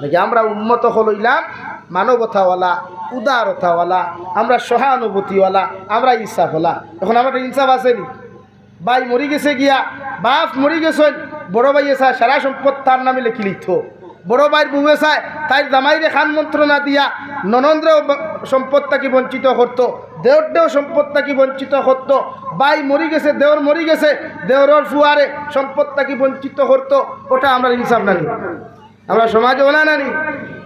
নাকি আমরা উন্মত হইলাম মানবতাওয়ালা, উদারতাওয়ালা, আমরা সহানুভূতিওয়ালা, আমরা ইনসাফওয়ালা। এখন আমার ইনসাফ আসেনি? ভাই মরি গেছে গিয়া, বাপ মরি গেছেন, বড় ভাই চায় সারা সম্পদ তার নামে লিখি লিখত, বড় ভাইয়ের বুয়ে চায় তাই জামাইরে খান মন্ত্রণা দিয়া ননন্দ্র সম্পদ তাকে বঞ্চিত করত, দেওরদেও সম্পদ তাকে বঞ্চিত করত। ভাই মরি গেছে, দেওর মরি গেছে, দেওরের ফুয়ারে সম্পদ তাকে বঞ্চিত করত। ওটা আমরা ইনসাফ নানি, আমরা সমাজে ওলা নানি।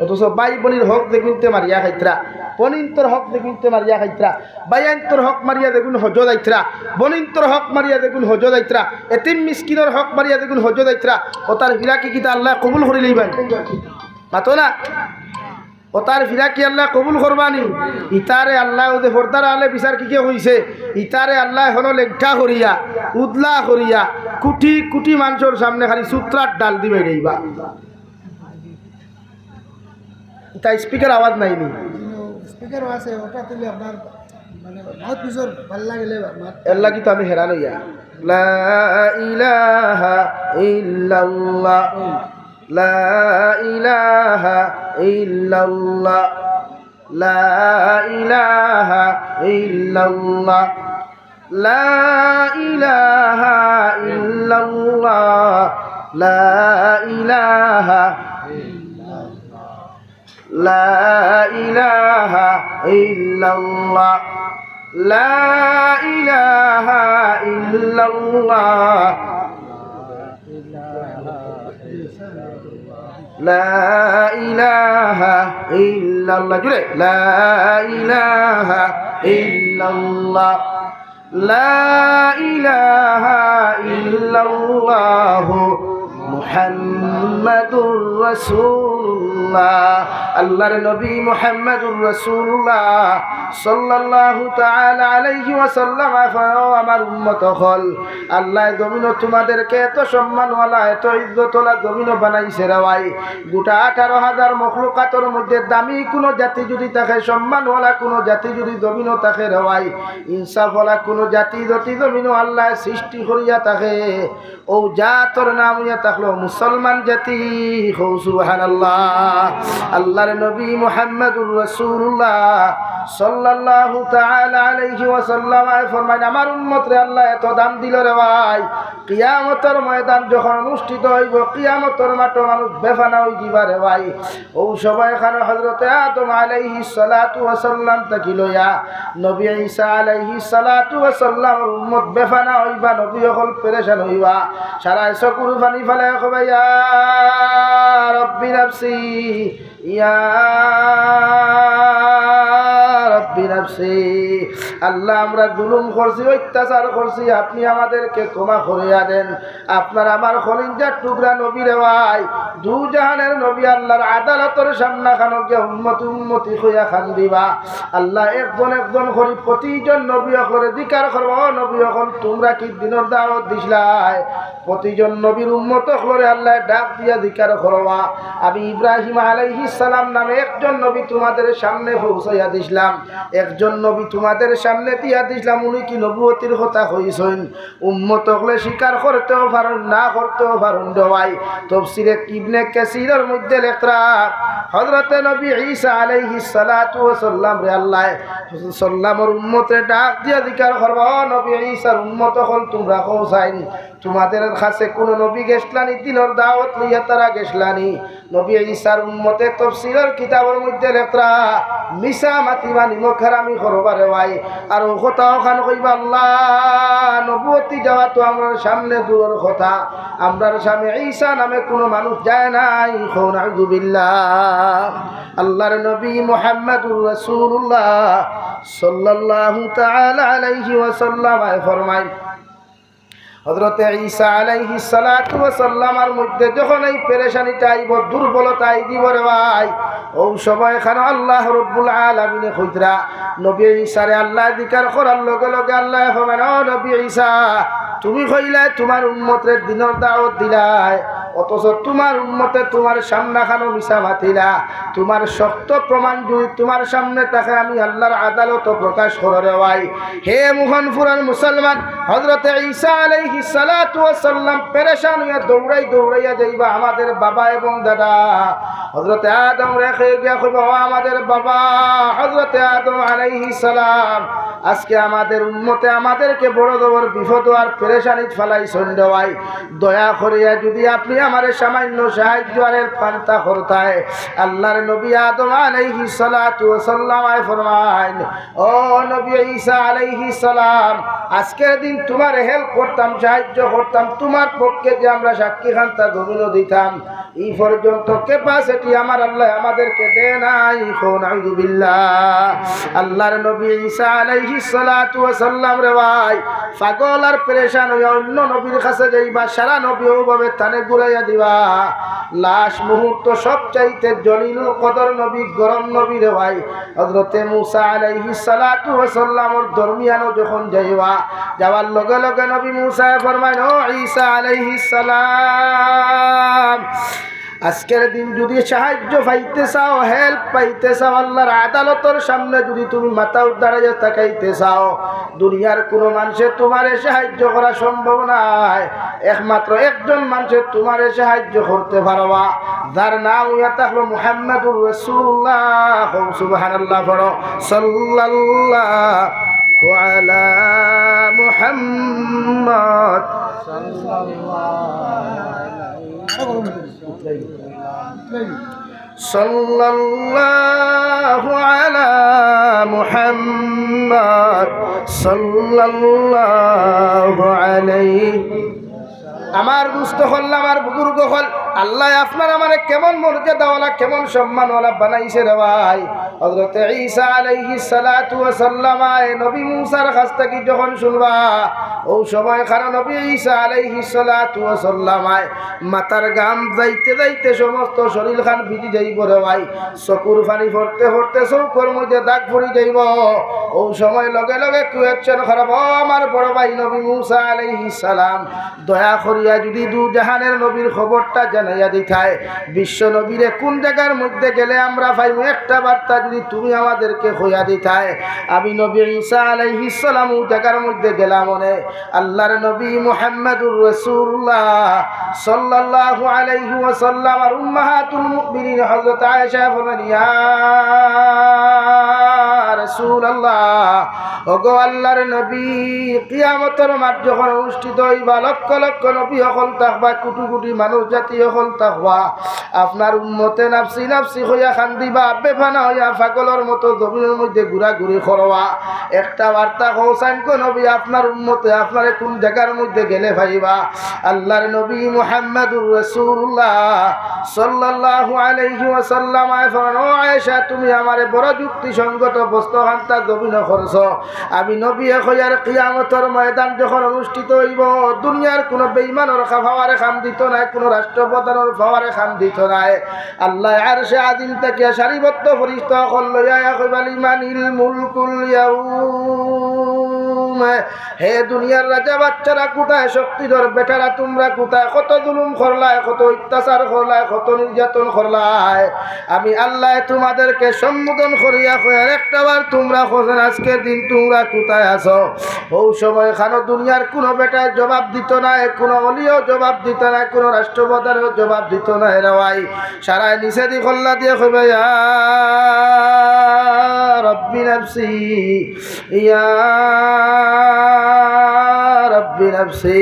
অথচ ভাই বোনির হক দেখুনতে মারিয়া খাইতরা, বনিন্তর হক দেখুনতে মারিয়া খাইতরা, বাইয়ান্তর হক মারিয়া দেখুন হজ যাইতরা, বনিন্তর হক মারিয়া দেখুন হজ যাইতরা, এতিম মিসকিনের হক মারিয়া দেখুন হজ যাইতরা। ও তার ফিরাকি কিতা আল্লাহ কবুল করি লইবেন মাতো না? ও তার ফিরাকি আল্লাহ কবুল করবানি? ইতারে আল্লাহ ওদের ফর্দার আলে বিচার কি কে হইছে? ইতারে আল্লাহ হলো লেগটা করিয়া উদলা করিয়া কুটি কুটি মানুষের সামনে খালি সূত্রার ডাল দিবে দেইবা। তা স্পিকার আওয়াজ নাইনি, স্পিকার আছে, ওটা তুলে আপনার মানে বহুত কিছু ভাল লাগলে এর লাগি তো আমি হেরা লইয়া লা ইলাহা ইল্লাল্লাহ, লা ইলাহা ইল্লাল্লাহ, লা ইলাহা ইল্লাল্লাহ, লা ইলাহা ইল্লাল্লাহ, লা ইলাহা লা ইলাহা ইল্লাল্লাহ, লা ইলাহা ইল্লাল্লাহ, লা ইলাহা ইল্লাল্লাহ, জুড়ে লা ইলাহা ইল্লাল্লাহ, লা ইলাহা ইল্লাল্লাহ মুহাম্মাদুর রাসূলুল্লাহ। আল্লাহর নবী মুহাম্মাদুর রাসূলুল্লাহ সাল্লাল্লাহু তাআলা আলাইহি ওয়াসাল্লাম আমার উম্মত হল। আল্লাহ জমিন তোমাদেরকে এত সম্মানওয়ালা, এত ইজ্জতওয়ালা জমিন বানাইছে রে ভাই। গোটা 18,000 মখলুকাতের মধ্যে দামি কোনো জাতি যদি থাকে, সম্মানওয়ালা কোনো জাতি যদি জমিনও থাকে রে ভাই, ইনসাফওয়ালা কোনো জাতি যদি জমিনও আল্লাহ সৃষ্টি করিয়া থাকে, ও জাতর নাম হইয়া থাকলো মুসলমান জাতি। হো সুবহানাল্লাহ। আল্লাহর নবী মুহাম্মাদুর রাসূলুল্লাহ সাল্লাল্লাহু তাআলা আলাইহি ওয়াসাল্লাম ফরমায়, আমার উম্মতরে আল্লাহ এত দাম দিল রে ভাই, কিয়ামতের ময়দান যখন অনুষ্ঠিত হইব, কিয়ামতের মাঠে মানুষ বেফানা হই দিবা রে ভাই। ও সবাই এখানে হযরতে আদম আলাইহিস সালাতু ওয়াসাল্লাম তাকি লইয়া নবী ঈসা আলাইহিস সালাতু ওয়াসাল্লামের উম্মত বেফানা হইবা, নবী হল পেরেশান হইবা। সারা চকুর পানি ফেলে কবে ইয়া রব্বি নাফসি, ইয়া রব্বি নাফসি। আল্লাহ আমরা জুলুম করছি, অত্যাচার করছি, আপনি আমাদেরকে ক্ষমা করিয়া দেন। আপনার আমার খলিজার টুকরা নবী রে ভাই, দু জাহানের নবী আল্লাহর আদালতের সামনে খানো গিয়া উম্মতি উম্মতি হইয়া খান দিবা। আল্লাহ একজন একজন করি প্রতিজন নবী করে দিকার করব, নবী এখন তোমরা কি দিনের দাওয়াত দিছলাই? প্রতিজন নবীর উম্মত হলে আল্লাহ ডাক দিয়া দিকার করবা। আমি ইব্রাহিম আলাইহিস সালাম নামে একজন নবী তোমাদের সামনে পৌঁছাইয়া দিছিলাম, একজন নবী তোমাদের সামনে দিয়া দিছিলাম। উনি কি নবুয়তির কথা কইছেন? উম্মত হলে স্বীকার করতেও পারেন, না করতেও পারেন দেওয়াই। তাফসীরে ইবনে কাসীরের মধ্যে লেখা হযরতে নবী ঈসা আলাইহিস সালাতু ওয়াসাল্লাম রে আল্লাহ সাল্লামের উম্মতে ডাক দিয়া দিকার করবা, নবী ঈসার উম্মত হল তোমরা পৌঁছাইন। তোমাদের কাছে কোন নবী গেছলানি দিনের দাওয়াত লইয়া তারা গেছলানি? নবী ঈসার উম্মতে তাফসীরের কিতাবের মধ্যে লেখা মিশা মাতিবা নিমক হারামি করবারে ভাই। আর ও কথা ওখান কইবা আল্লাহ নবুয়তি যাওয়া তো আমরার সামনে দূরের কথা, আমরার সামনে ঈসা নামে কোনো মানুষ যায় নাই। নাউযু বিল্লাহ। আল্লাহর নবী মুহাম্মাদুর রাসূলুল্লাহ সাল্লাল্লাহু তাআলা আলাইহি ওয়াসাল্লাম ফরমায়, হযরতে ঈসা আলাইহিস সালাতু ওয়াসাল্লামের মধ্যে যখন এই পেরেশানিটা আইব, দুর্বলতা আইব রে ভাই, ও সময় এখানে আল্লাহ রাব্বুল আলামিনে কইতরা নবী ঈসারে আল্লাহ জিকির করার লগে লগে আল্লাহ ফরমায়, ও নবী ঈসা তুমি কইলা তোমার উম্মতের দিনের দাওয়াত দিলাই, ও অথচ তোমার উম্মতে তোমার সামনে খানো মিশা মাতিলা তোমার শক্ত প্রমাণ যদি তোমার সামনে থাকে আমি আল্লাহর আদালত প্রকাশ করে রেওয়াই হে মোহনপুরের মুসলমান হযরতে ঈসা আলাইহিস সালাতু ওয়াস সালাম পেরেশান হইয়া দৌড়াইয়া যাইবা আমাদের বাবা এবং দাদা হযরতে আদম রেখে গিয়া কইবা ও আমাদের বাবা হযরতে আদম আলাইহিস সালাম আজকে আমাদের উম্মতে আমাদেরকে বড় বড় বিপদ আর পেরেশানি ফেলাইছেন দেওয়াই দয়া করিয়া যদি আপনি আমারে সামান্য সাহায্য আরের পান্তা করতায় আল্লাহর নবী আদম আলাইহিস সালাতু ওয়াস সালাম ফরমাইন ও নবী ঈসা আলাইহিস সালাম আজকের দিন তোমার হেল্প করতাম সাহায্য করতাম তোমার পক্ষে যে আমরা সাক্ষী খান্তা গমিন দিতাম এই পর্যন্ত ক্যাপাসিটি আমার আল্লাহ আমাদেরকে দেয় নাই নাউযুবিল্লাহ আল্লাহর নবী ঈসা আলাইহিস সালাতু ওয়াস সালাম রে ভাই পাগল আর পেরেশান হইয়া অন্য নবীর কাছে যাইবা সারা নবী ওভাবে তানে ঘুরাইয়া দিবা লাশ মুহূর্ত সবচাইতে জলিলুল কদর নবী গরম নবী রে ভাই হযরতে মূসা আলাইহিস সালাতু ওয়াস সালামের দরমিয়ানো যখন যাইবা যাওয়ার লগে লগে নবী মূসা ফরমায় ও ঈসা আলাইহিস সালাম আজকের দিন যদি সাহায্য পাইতে চাও হেল্প পাইতে চাও আল্লাহর আদালতের সামনে যদি তুমি মাথা উদ্ধারাইয়া তাকাইতে চাও দুনিয়ার কোনো মানুষের তোমারে সাহায্য করা সম্ভব নয় একমাত্র একজন মানুষের তোমারে সাহায্য করতে পারবা যার নাম হইয়া থাকলো মুহাম্মাদুর রাসূলুল্লাহ সুবহানাল্লাহ পড়ো সাল্লাল্লাহু আলা মুহাম্মদ সাল্লাল্লাহু আলা মুহাম্মদ সাল্লাল্লাহু আলাইহি আমার দুস্থ হল আমার বুজুর্গ হল আল্লাহ আপনার আমারে কেমন মর্যাদাওয়ালা কেমন সম্মানওয়ালা বানাইছে রে ভাই হযরতে ঈসা আলাইহিস সালাতু ওয়াস সালাম নবী মূসার কাছ থেকে যখন শুনবা ও সময় খানা নবী ঈসা আলাইহিস সালাতু ওয়াস সালাম মাথার গাম যাইতে যাইতে সমস্ত শরীর খান ভিজি যাইব রে ভাই চকুর পানি পড়তে পড়তে চৌকর মধ্যে দাগ পড়ি যাইব ও সময় লগে লগে কুয়েকশন খারাপ আমার বড় ভাই নবী মূসা আলাইহিস সালাম দয়া করিয়া যদি দু জাহানের নবীর খবরটা জানাইয়া দিতায় বিশ্ব নবীরে কোন জায়গার মধ্যে গেলে আমরা পাইব একটা বার্তা যদি তুমি আমাদেরকে হইয়া দিতায় আমি নবী ঈসা আলাইহিস সালাম ওই জায়গার মধ্যে গেলাম মনে আল্লাহর নবী মুহাম্মদুর রাসূলুল্লাহ সাল্লাল্লাহু আলাইহি ওয়াসাল্লাম আর উম্মাহাতুল মুমিনিন হযরত আয়েশা বলেন ইয়া রাসূলুল্লাহ ওগো আল্লাহর নবী কিয়ামতের মাঠ যখন অনুষ্ঠিত হইবা লক্ষ লক্ষ নবী হল থাকবা কোটি কোটি মানুষ জাতি হল থাকবা আপনার উম্মতে নাফসি নাফসি হইয়া খান্দিবা বেফানা হইয়া পাগলের মতো জমিনের মধ্যে ঘোরাঘুরি করবা একটা বার্তা পৌঁছান কো নবী আপনার উম্মতে আপনারে কোন জায়গার মধ্যে গেলে ভাইবা আল্লাহর নবী মুহাম্মদুর রাসূলুল্লাহ সাল্লাল্লাহু আলাইহি ওয়াসাল্লাম ও আয়েশা তুমি আমারে বড় যুক্তিসঙ্গত বস্তু হান্তা জমিন করছো আমি নবী হইয়ার কিয়ামতের ময়দান যখন অনুষ্ঠিত হইব দুনিয়ার কোনো বেঈমানের খাওয়ারে খাম দিত নাই কোনো রাষ্ট্রপ্রধানের খাওয়ারে খাম দিত নাই আল্লাহ আরশে আযীম থেকে সারিবদ্ধ ফেরেশতা হল লইয়া কইবাল ইমানিল মুলকুল ইয়াউম হে দুনিয়ার রাজা বাচ্চারা কোথায় শক্তিধর বেটারা তোমরা কোথায় কত জুলুম করলায় কত অত্যাচার করলায় কত নির্যাতন করলায় আমি আল্লাহ তোমাদেরকে সম্বোধন করিয়া কয়ার একটাবার তোমরা খোঁজেন আজকের দিন তোমরা কোথায় আছো ও সময় খানো দুনিয়ার কোনো বেটায় জবাব দিত না কোনো অলিও জবাব দিত না কোনো রাষ্ট্রপ্রধানও জবাব দিত না রে ভাই সারায় নিচে দি খোল্লা দিয়ে কইবে ইয়া রব্বি নাফসি ইয়া রব্বি নাফসি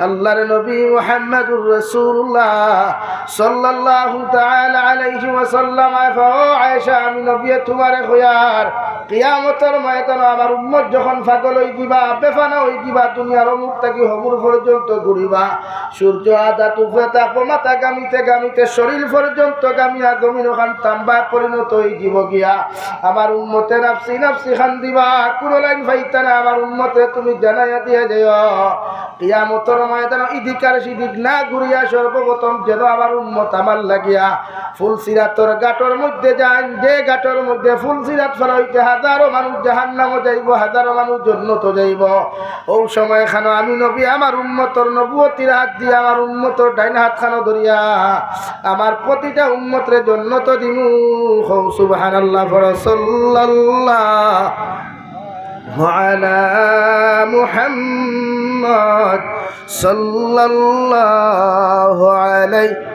আল্লাহর নবী মুহাম্মদুর রাসূলুল্লাহ সাল্লাল্লাহু তাআলা আলাইহি ওয়াসাল্লাম আয়েশা আমি নবী তোমারে কইয়ার কিয়ামতের ময়দানে আমার উম্মত যখন পাগল হই দিবা বেফানা হই দিবা দুনিয়ার মুখ থেকে হবুর পর্যন্ত ঘুরিবা সূর্য আদা তুফে তাপমাত্রা গামিতে গামিতে শরীর পর্যন্ত গামিয়া জমিন ওখান তাম্বা পরিণত হই দিব গিয়া আমার উম্মতে নাফসি নাফসি খান দিবা কোন লাইন পাইতা না আমার উম্মতে তুমি জানাইয়া দিয়ে যাও কিয়ামতের ময়দানে ইদিকার সিদিক না ঘুরিয়া সর্বপ্রথম যেন আমার উম্মত আমার লাগিয়া ফুলসিরাতর গাটর মধ্যে যান যে গাটর মধ্যে ফুলসিরাত ফলাইতে হাত হাজারো মানুষ জাহান্নামে যাইব, হাজারো মানুষ জান্নাত যাইব। ওই সময় খানো আমি নবী আমার উম্মতর নবুয়তির হাত দিয়ে আমার উম্মতর ডাইন হাত খানো ধরিয়া আমার প্রতিটা উম্মতরে জান্নাত দিমু। সুবহানাল্লাহ সাল্লাল্লাহু আলা মুহাম্মদ সাল্লাল্লাহু আলাইহি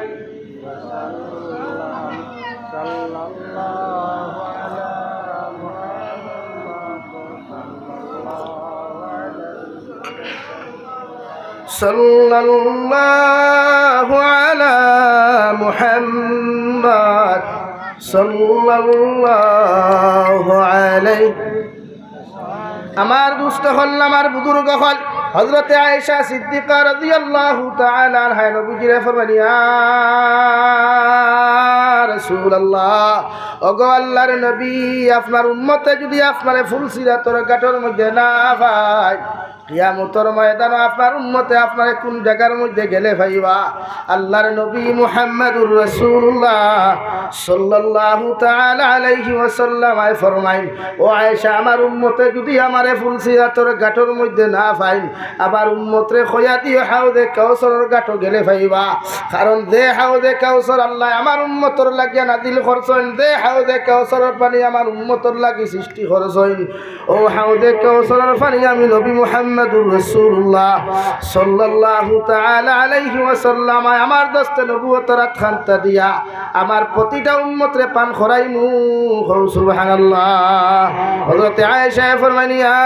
সাল্লাল্লাহু আলা মুহাম্মদ সাল্লাল্লাহু আলাইহি। আমার দুষ্ট হল আমার বুজুর্গ হল হযরতে আয়েশা সিদ্দিকা রাদিয়াল্লাহু তাআলা আনহা নবীজিরে ফরমালেন, ইয়া রাসূলুল্লাহ, ওগো আল্লাহর নবী, আপনার উম্মতে যদি আপনারে ফুলসিরাতের গাঁটের মধ্যে না পায়, কিয়ামতের ময়দানে আপনার উম্মতে আপনারে কোন জায়গার মধ্যে গেলে পাইবা? আল্লাহর নবী মুহাম্মদুর রাসূলুল্লাহ সাল্লাল্লাহু তাআলা আলাইহি ওয়াসাল্লাম ফরমাইন, ও আয়েশা, আমার উম্মতে যদি আমারে ফুলসিরাতের গাঁটের মধ্যে না পাই, আবার উম্মতরে খয়া দিয়ে হাউদে কাউসারের গাঁটো গেলে পাইবা। কারণ যে হাউদে কাউসার আল্লাহ আমার উম্মতর লাগিয়া নাজিল করছেন, যে হাউদে কাউসারের পানি আমার উম্মতর লাগি সৃষ্টি করছেন, ও হাউদে কাউসারের পানি আমি নবী মুহাম্মদুর রাসূলুল্লাহ সাল্লাল্লাহু তাআলা আলাইহি ওয়াসাল্লাম আমার দস্তে নবুয়তের খান্তা দিয়া আমার প্রতিটা উম্মতরে পান খরাইমু। সুবহানাল্লাহ। হযরত আয়েশা ফরমাইলেন, ইয়া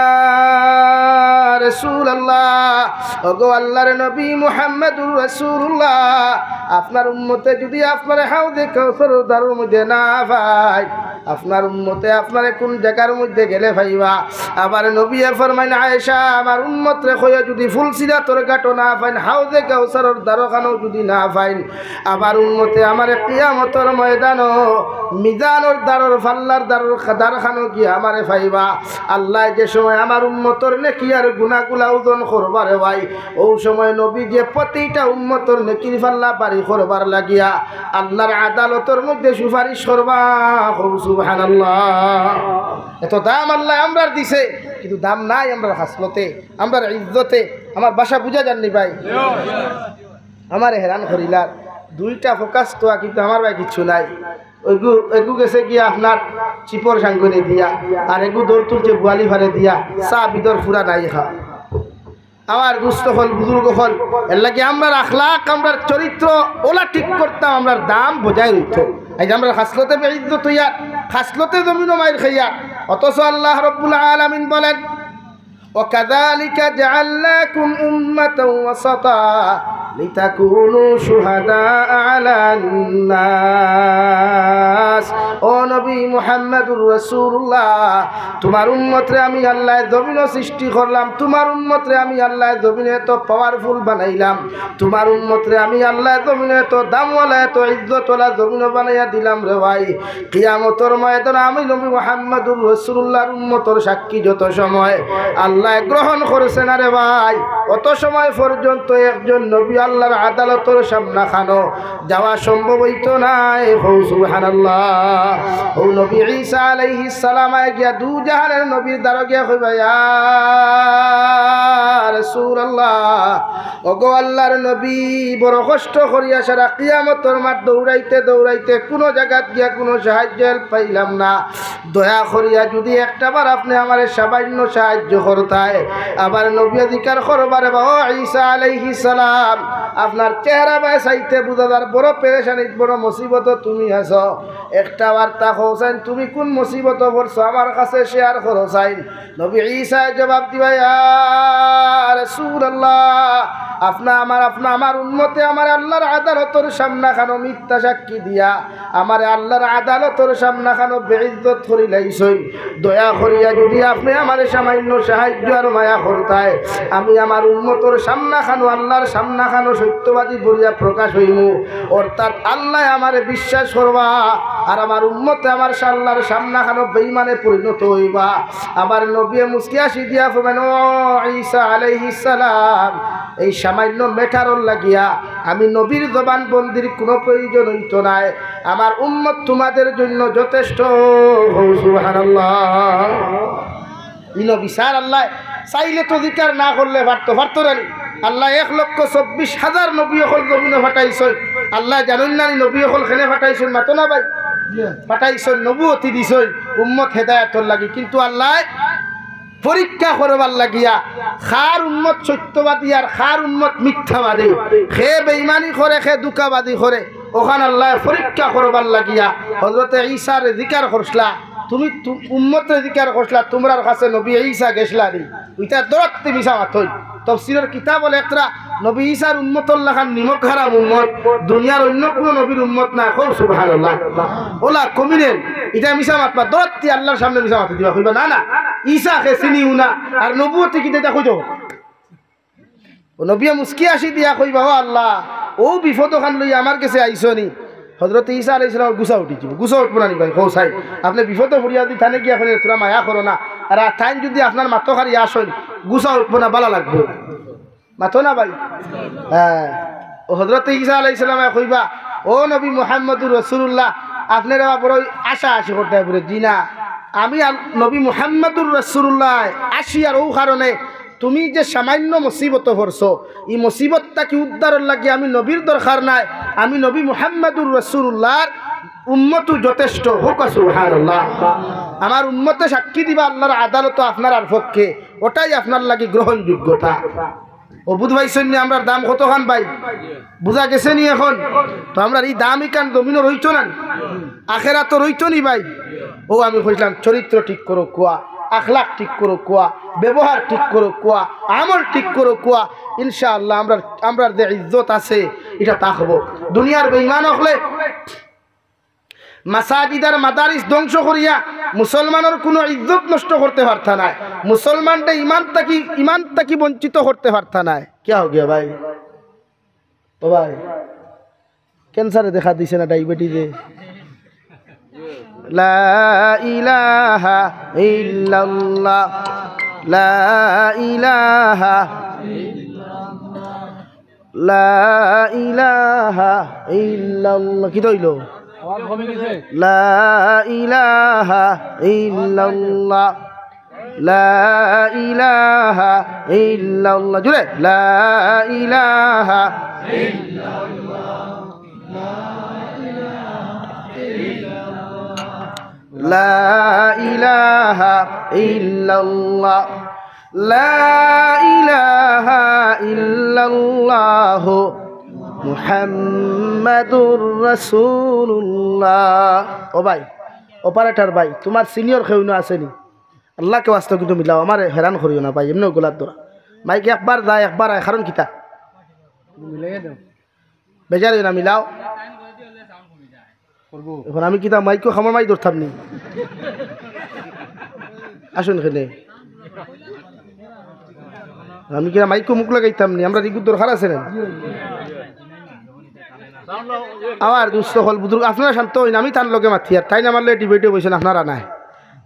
রাসূলুল্লাহ, ওগো আল্লাহর নবী মুহাম্মদুর রাসূলুল্লাহ, আপনার উম্মতে যদি আপনার হাউদে কাউসারের দারুর মধ্যে না পায়, আপনার উম্মতে আপনারে কোন জায়গার মধ্যে গেলে পাইবা? আবার নবী ফরমাইন, আয়েশা, আমার উম্মতরে কইয়া যদি ফুলসিরাতের গাঁটো না পাইন, হাউদে কাউসারের দারখানো যদি না পাইন, আবার উম্মতে আমারে কিয়ামতের ময়দানও মিজানের দারর ফাল্লার দারর দারখানো কি আমারে পাইবা? আল্লাহ যে সময় আমার উম্মতর নেকি আর গুনাহগুলা ওজন করবারে ভাই, ওই সময় নবী যে প্রতিটা উম্মতর নেকির ফাল্লা বাড়ি করবার লাগিয়া আল্লাহর আদালতের মধ্যে সুপারিশ করবা। সুবহানাল্লাহ। এত দাম আল্লাহ আমরার দিছে, কিন্তু দাম নাই আমরার হাসলতে, আমরার ইজ্জতে। আমার বাসা বুঝা যাননি ভাই, আমার হেরান করিলার দুইটা ফোকাস তো, কিন্তু আমার ভাই কিছু নাই। এগু গেছে গিয়া আপনার চিপর সাঙ্গনে দিয়া, আর এগু দৌড় তুলছে গোয়ালি ভারে দিয়া, চা বিদর ফুরা নাই খা। আমার দুস্থ হল বুজুর্গ হল এর লাগে আমরা আখলাক, আমরা চরিত্র ওলা ঠিক করতাম, আমরা দাম বজায় রইত। এই যে আমরা খাসলতে বেইজ্জত হইয়া, খাসলতে জমিন মাইর খাইয়া, অথচ আল্লাহ রাব্বুল আলামিন বলেন, ওয়াকাযালিকা জাআলনাকুম উম্মাতাও ওয়াসাতা লিতাকুনু শুহাদা আলান নাস। ও নবী মুহাম্মদুর রাসূলুল্লাহ, তোমার উম্মতরে আমি আল্লাহ জমিন সৃষ্টি করলাম, তোমার উম্মতরে আমি আল্লাহ জমিনে এত পাওয়ারফুল বানাইলাম, তোমার উম্মতরে আমি আল্লাহ জমিনে এত দামওয়ালা এত ইজ্জতওয়ালা জমিন বানাইয়া দিলাম রে ভাই। কিয়ামতের ময়দানে আমি নবী মুহাম্মদুর রাসূলুল্লাহর উম্মতর সাক্ষী যত সময় আল্লাহ গ্রহণ করেছে না রে ভাই, অত সময় পর্যন্ত একজন নবী আল্লাহর আদালতের সামনে খানো যাওয়া সম্ভব হইতো নাই। সুবহানাল্লাহ। ও নবী ঈসা আলাইহিস সালাম গিয়া দু জাহানের নবীর দ্বারা গিয়া কইবা, ইয়া রাসূলুল্লাহ, ওগো আল্লাহর নবী, বড় কষ্ট করিয়া সারা কিয়ামতের মাঠ দৌড়াইতে দৌড়াইতে কোনো জায়গাত গিয়া কোনো সাহায্য পাইলাম না, দয়া করিয়া যদি একটাবার আপনি আমার সামান্য সাহায্য করতায়। আবার নবী অধিকার করবারে, ও ঈসা আলাইহিস সালাম, আপনার চেহারা বায় চাইতে বুঝাদার বড় পেরেশানি, বড় মুসিবত তুমি আছো, একটা বার্তা হোসাইন, তুমি কোন মুসিবত পড়ছো আমার কাছে শেয়ার করো চাইন। নবী ঈসা জবাব দিবা, ইয়া রাসূলুল্লাহ, আপনা আমার উম্মতে আমার আল্লাহর আদালতের সামনে খানো মিথ্যা সাক্ষী দিয়া আমার আল্লাহর আদালতের সামনে খানো বেইজ্জত করি লাইছই। দয়া করিয়া যদি আপনি আমার সামান্য সাহায্য আর মায়া করতায়, আমি আমার উম্মতর সামনা খানো আল্লাহর সামনা খানো সত্যবাদী বলিয়া প্রকাশ হইমু, অর্থাৎ আল্লাহ আমারে বিশ্বাস করবা আর আমার উম্মতে আমার আল্লাহর সামনা খানো বেঈমানে পরিণত হইবা। আমার নবী মুসকিয়া সিদিয়া ফরমান, ও ঈসা আলাইহিস সালাম, এই সামান্য মেটারর লাগিয়া আমি নবীর জবান বন্দির কোনো প্রয়োজন হইত নাই। আমার উম্মত তোমাদের জন্য যথেষ্ট। সুবহানাল্লাহ। ইনো বিচার আল্লাহ চাইলে তো জিকার না করলে পারতো না। আল্লাহ 1,24,000 নবী অকল জমিনে ফাটাইছেন। আল্লাহ জানেন না নবী অকল খেলে ফাটাইছেন, মাতো না ভাই, ফাটাইছেন নবুয়তি দিছেন উম্মত হেদায়েতর লাগি। কিন্তু আল্লাহ পরীক্ষা করবার লাগিয়া খার উম্মত সত্যবাদী আর খার উম্মত মিথ্যাবাদী, খে বেঈমানি করে খে দুকাবাদী করে, ওখান আল্লাহ পরীক্ষা করবার লাগিয়া হযরতে ঈসার জিকির করছলা, তুমি উম্মতের জিকির করছলা, তোমরার কাছে নবী ঈসা গেছলা নি, ওইটা দরতে মিছা মাথই। তাফসীরের কিতাব বলে একটা নবী ঈসার উম্মতর লাখান নিমক হারাম উম্মত, দুনিয়ার অন্য কোনো নবীর উম্মত না। খুব সুবহানাল্লাহ। ওলা কমিনেন এটা মিছা মাতবা, দরতে আল্লাহর সামনে মিছা মাতি দিবা, কইবা না না ঈসা কে চিনিও না আর নবুয়তি কি এটা কইতো। ও নবী মুস্কি আসি দিয়া কইবা, ও আল্লাহ ও বিপদ খান লই আমার কাছে আইসনি। হযরত ঈসা আলাইহিস সালাম গুছা উঠিছিল, গুছা উঠবো না নি ভাই, কও চাই আপনি বিপদে পড়িয়া দি থানে গিয়া ফেলে তোরা মায়া করো না, আর তাইন যদি আপনার মাতো খারি আসেন গুছা উঠবো না, বালা লাগবে, মাতো না ভাই। হ্যাঁ, ও হযরত ঈসা আলাইহিস সালাম কইবা, ও নবী মুহাম্মদুর রাসূলুল্লাহ আপনারা বড় আশা আশি করতে পারে জি না, আমি নবী মুহাম্মদুর রাসূলুল্লাহ আসি আর ও কারণে তুমি যে সামান্য মুসিবত পড়ছো, এই মুসিবতটা কি উদ্ধারের লাগে আমি নবীর দরকার নাই, আমি নবী মুহাম্মদুর রাসূলুল্লাহর উম্মতু যথেষ্ট। হোক সুবহানাল্লাহ। আমার উম্মতে সাক্ষী দিবা আল্লাহর আদালত আপনার আর পক্ষে, ওটাই আপনার লাগি গ্রহণযোগ্যতা। ও বুধ ভাই সৈন্য আমরা দাম কতখান ভাই বুঝা গেছে নি এখন? তো আমরা এই দাম ইকান জমিনও রইত না, আখেরা তো রইত নি ভাই। ও আমি কইলাম চরিত্র ঠিক করো কোয়া, আখলাক ঠিক করো কোয়া, ব্যবহার ঠিক করো কোয়া, আমল ঠিক করো কোয়া, ইনশাআল্লাহ আমরা যে ইজ্জত আছে এটা থাকবো। দুনিয়ার বেঈমান হলে মাসাজিদার মাদারিস ধ্বংস করিয়া মুসলমানের কোনো ইজ্জত নষ্ট করতে পারতা নাই, মুসলমানটা ইমান তাকি বঞ্চিত করতে পারতা নাই। কে হো গিয়া ভাই? ও ভাই ক্যান্সারে দেখা দিছে না, ডায়াবেটিসে। লা ইলাহা ইল্লাল্লাহ, লা ইলাহা লা ইলাহা ইল্লাল্লাহ। কি হইল? লা ইলাহা ইল্লাল্লাহ, লা ইলাহা ইল্লাল্লাহ। জুড়ে লা ইলাহা ইল্লাল্লাহ, লা ইলাহা ইল্লাল্লাহ, লা ইলাহা ইল্লাল্লাহ মুহাম্মাদুর রাসূলুল্লাহ। ও ভাই অপারেটর ভাই, তোমার সিনিয়র কেউ না আসেনি? আল্লাহকে বাস্তব কিন্তু মিলাও, আমার হেরান করিও না ভাই, এমনি গোলার দোরা মাইক একবার যায় একবার আয়, কারণ কিতা বেজার না মিলাও। এখন আমি কিতা মাইকও খামার মাই ধরতাম নি, আসুন খেলে আমি কিনা মাইকও মুখ লাগাইতাম নি, আমরা রিগুর দরকার আছে না। আমার দুস্থ হল বুজুর্গ আপনারা শান্ত হইন, আমি তার লগে মাতি আর তাই আমার লগে ডিবেটে বসেন, আপনারা নাই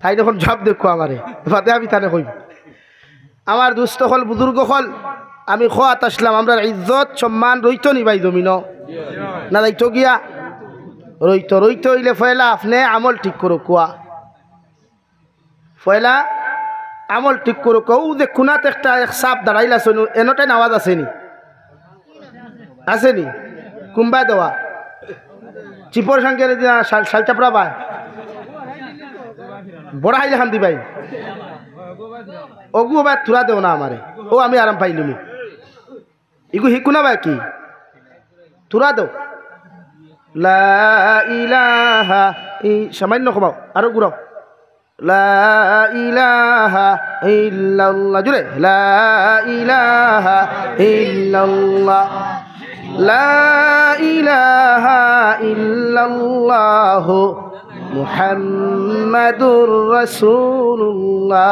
তাই যখন জব দেখো আমারে বাদে আমি তানে কই। আমার দুস্থ হল বুজুর্গ হল আমি খোয়াত আসলাম, আমরা ইজ্জত সম্মান রইত নি ভাই জমিন না যাইতো গিয়া রইত হইলে ফয়লা আপনি আমল ঠিক করো কোয়া, ফয়লা আমল ঠিক করো কৌ যে খুনাত একটা এক সাপ দাঁড়াইলা শোনো এনটাই আওয়াজ আসেনি, আসেনি কুম্বাই দেওয়া চিপর সঙ্গে শালচাপড়া পায় বড় হাইলে খান দি ভাই অগু ভাই থুরা দেও না আমারে, ও আমি আরাম পাইলুমি ইগু শিকু না ভাই কি থুরা দেও। লা ইলাহা সামান্য কমাও আরো ঘুরাও, লা ইলাহা ইল্লাল্লাহ। জুড়ে লা ইলাহা ইল্লাল্লাহ, লা ইলাহা ইল্লাল্লাহ মুহাম্মাদুর রাসূলুল্লাহ।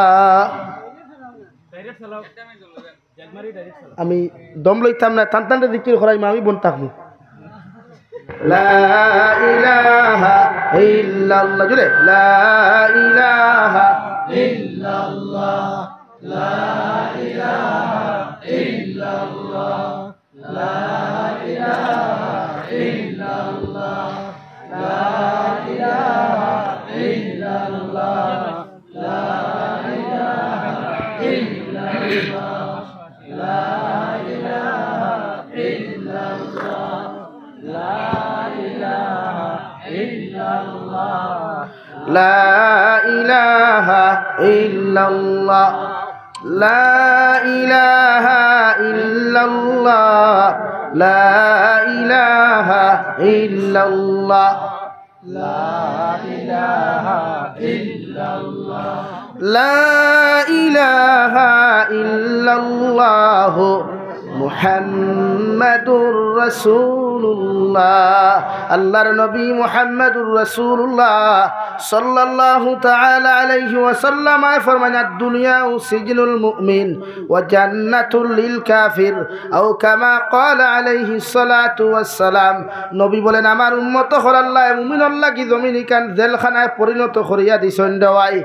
আমি দম লইতাম না, টান টানটা জিকির করাইম, আমি বন থাকবো। লা ইলাহা ইল্লাল্লাহ। জুড়ে লা ইলাহা ইল্লাল্লাহ, لا إله إلا الله لا إله إلا الله لا إله إلا الله لا إله إلا الله لا إله إلا الله মুহাম্মাদুর রাসূলুল্লাহ আল্লাহর নবী মুহাম্মাদুর রাসূলুল্লাহ সাল্লাল্লাহু তাআলা আলাইহি ওয়াসাল্লাম ফরমান দুনিয়া সিজনুল মুমিন ওয়া জান্নাতুল লিল কাফির আও কামা ক্বালা আলাইহি সালাতু ওয়াসসালাম নবী বলেন আমার উম্মত হল আল্লাহ মুমিন লাগি জমিনি কান জেলখানায় পরিণত করিয়া দিছেন দেওয়াই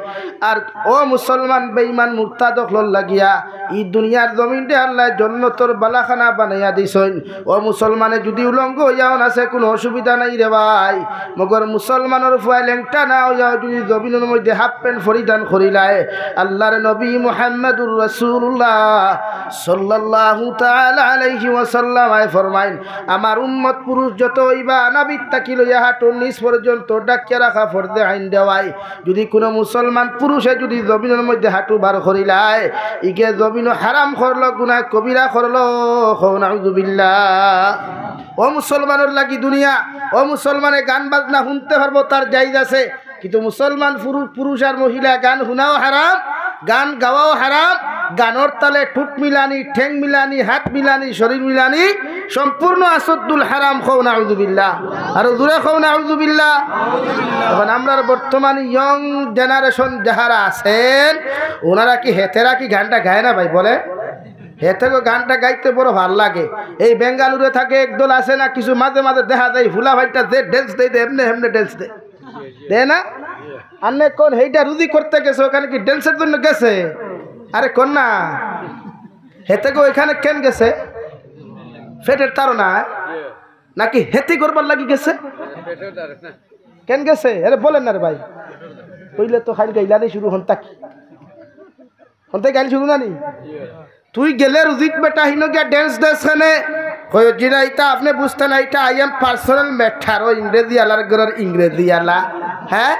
আর ও মুসলমান বেঈমান মুরতাদ হল লাগিয়া এই দুনিয়ার জমিনতে আল্লাহ জান্নাতের বালাখানা বানাইয়া দিছেন ও মুসলমানে যদি উলঙ্গ হইয়াও আছে কোনো অসুবিধা নাই রে ভাই মগর মুসলমানের ফুয়া লেংটা না হইয়াও যদি জমিনের মধ্যে হাফ প্যান্ট পরিধান করিলায় আল্লাহর নবী মুহাম্মাদুর রাসূলুল্লাহ সাল্লাল্লাহু তাআলা আলাইহি ওয়াসাল্লাম ফরমাইন আমার উম্মত পুরুষ যত হইবা নাবিত তাকি লইয়া হাঁটুর নিচ পর্যন্ত ডাকিয়া রাখা ফরদে আইন দেওয়াই যদি কোনো মুসলমান পুরুষে যদি জমিনের মধ্যে হাঁটু বার করিলায় ইগে জমিন হারাম করলো গুনাহ কবিরা করলো নাউযুবিল্লাহ ও মুসলমানের লাগি দুনিয়া ও মুসলমানে গান বাজনা শুনতে পারবো তার জায়েজ আছে কিন্তু মুসলমান পুরুষ আর মহিলা গান শুনাও হারাম গান গাওয়াও হারাম গানের তালে ঠুট মিলানি ঠেং মিলানি হাত মিলানি শরীর মিলানি সম্পূর্ণ আসদ্দুল হারাম খৌ নাউযুবিল্লাহ আর জোরে খৌ নাউযুবিল্লাহ এখন আমরা বর্তমান ইয়ং জেনারেশন যাহারা আছেন ওনারা কি হেতেরা কি গানটা গায় না ভাই বলে হেতে গানটা গাইতে বড় ভাল লাগে এই বেঙ্গালুরে থাকে একদল আছে না কিছু মাঝে মাঝে দেখা যায় ফুলা ভাইটা যে ড্যান্স দেয় এমনি এমনি ড্যান্স দেয় না আন্নে কোন হেইটা রুজি করতে গেছে ওখানে কি ড্যান্সের জন্য গেছে আরে কোন না হেতে গো এখানে কেন গেছে ফেটের তারা নাকি হেতি করবার লাগি গেছে কেন গেছে আরে বলেন না রে ভাই কইলে তো খালি গাইলানি শুরু হন তাকি হনতে গাইল শুরু না নি তুই গেলে রুজিত বেটা হিনো গিয়া ড্যান্স দেখানে কয় জিনা এটা আপনি বুঝতে না এটা আই এম পার্সোনাল ম্যাটার ও ইংরেজি আলার ঘরের ইংরেজি আলা হ্যাঁ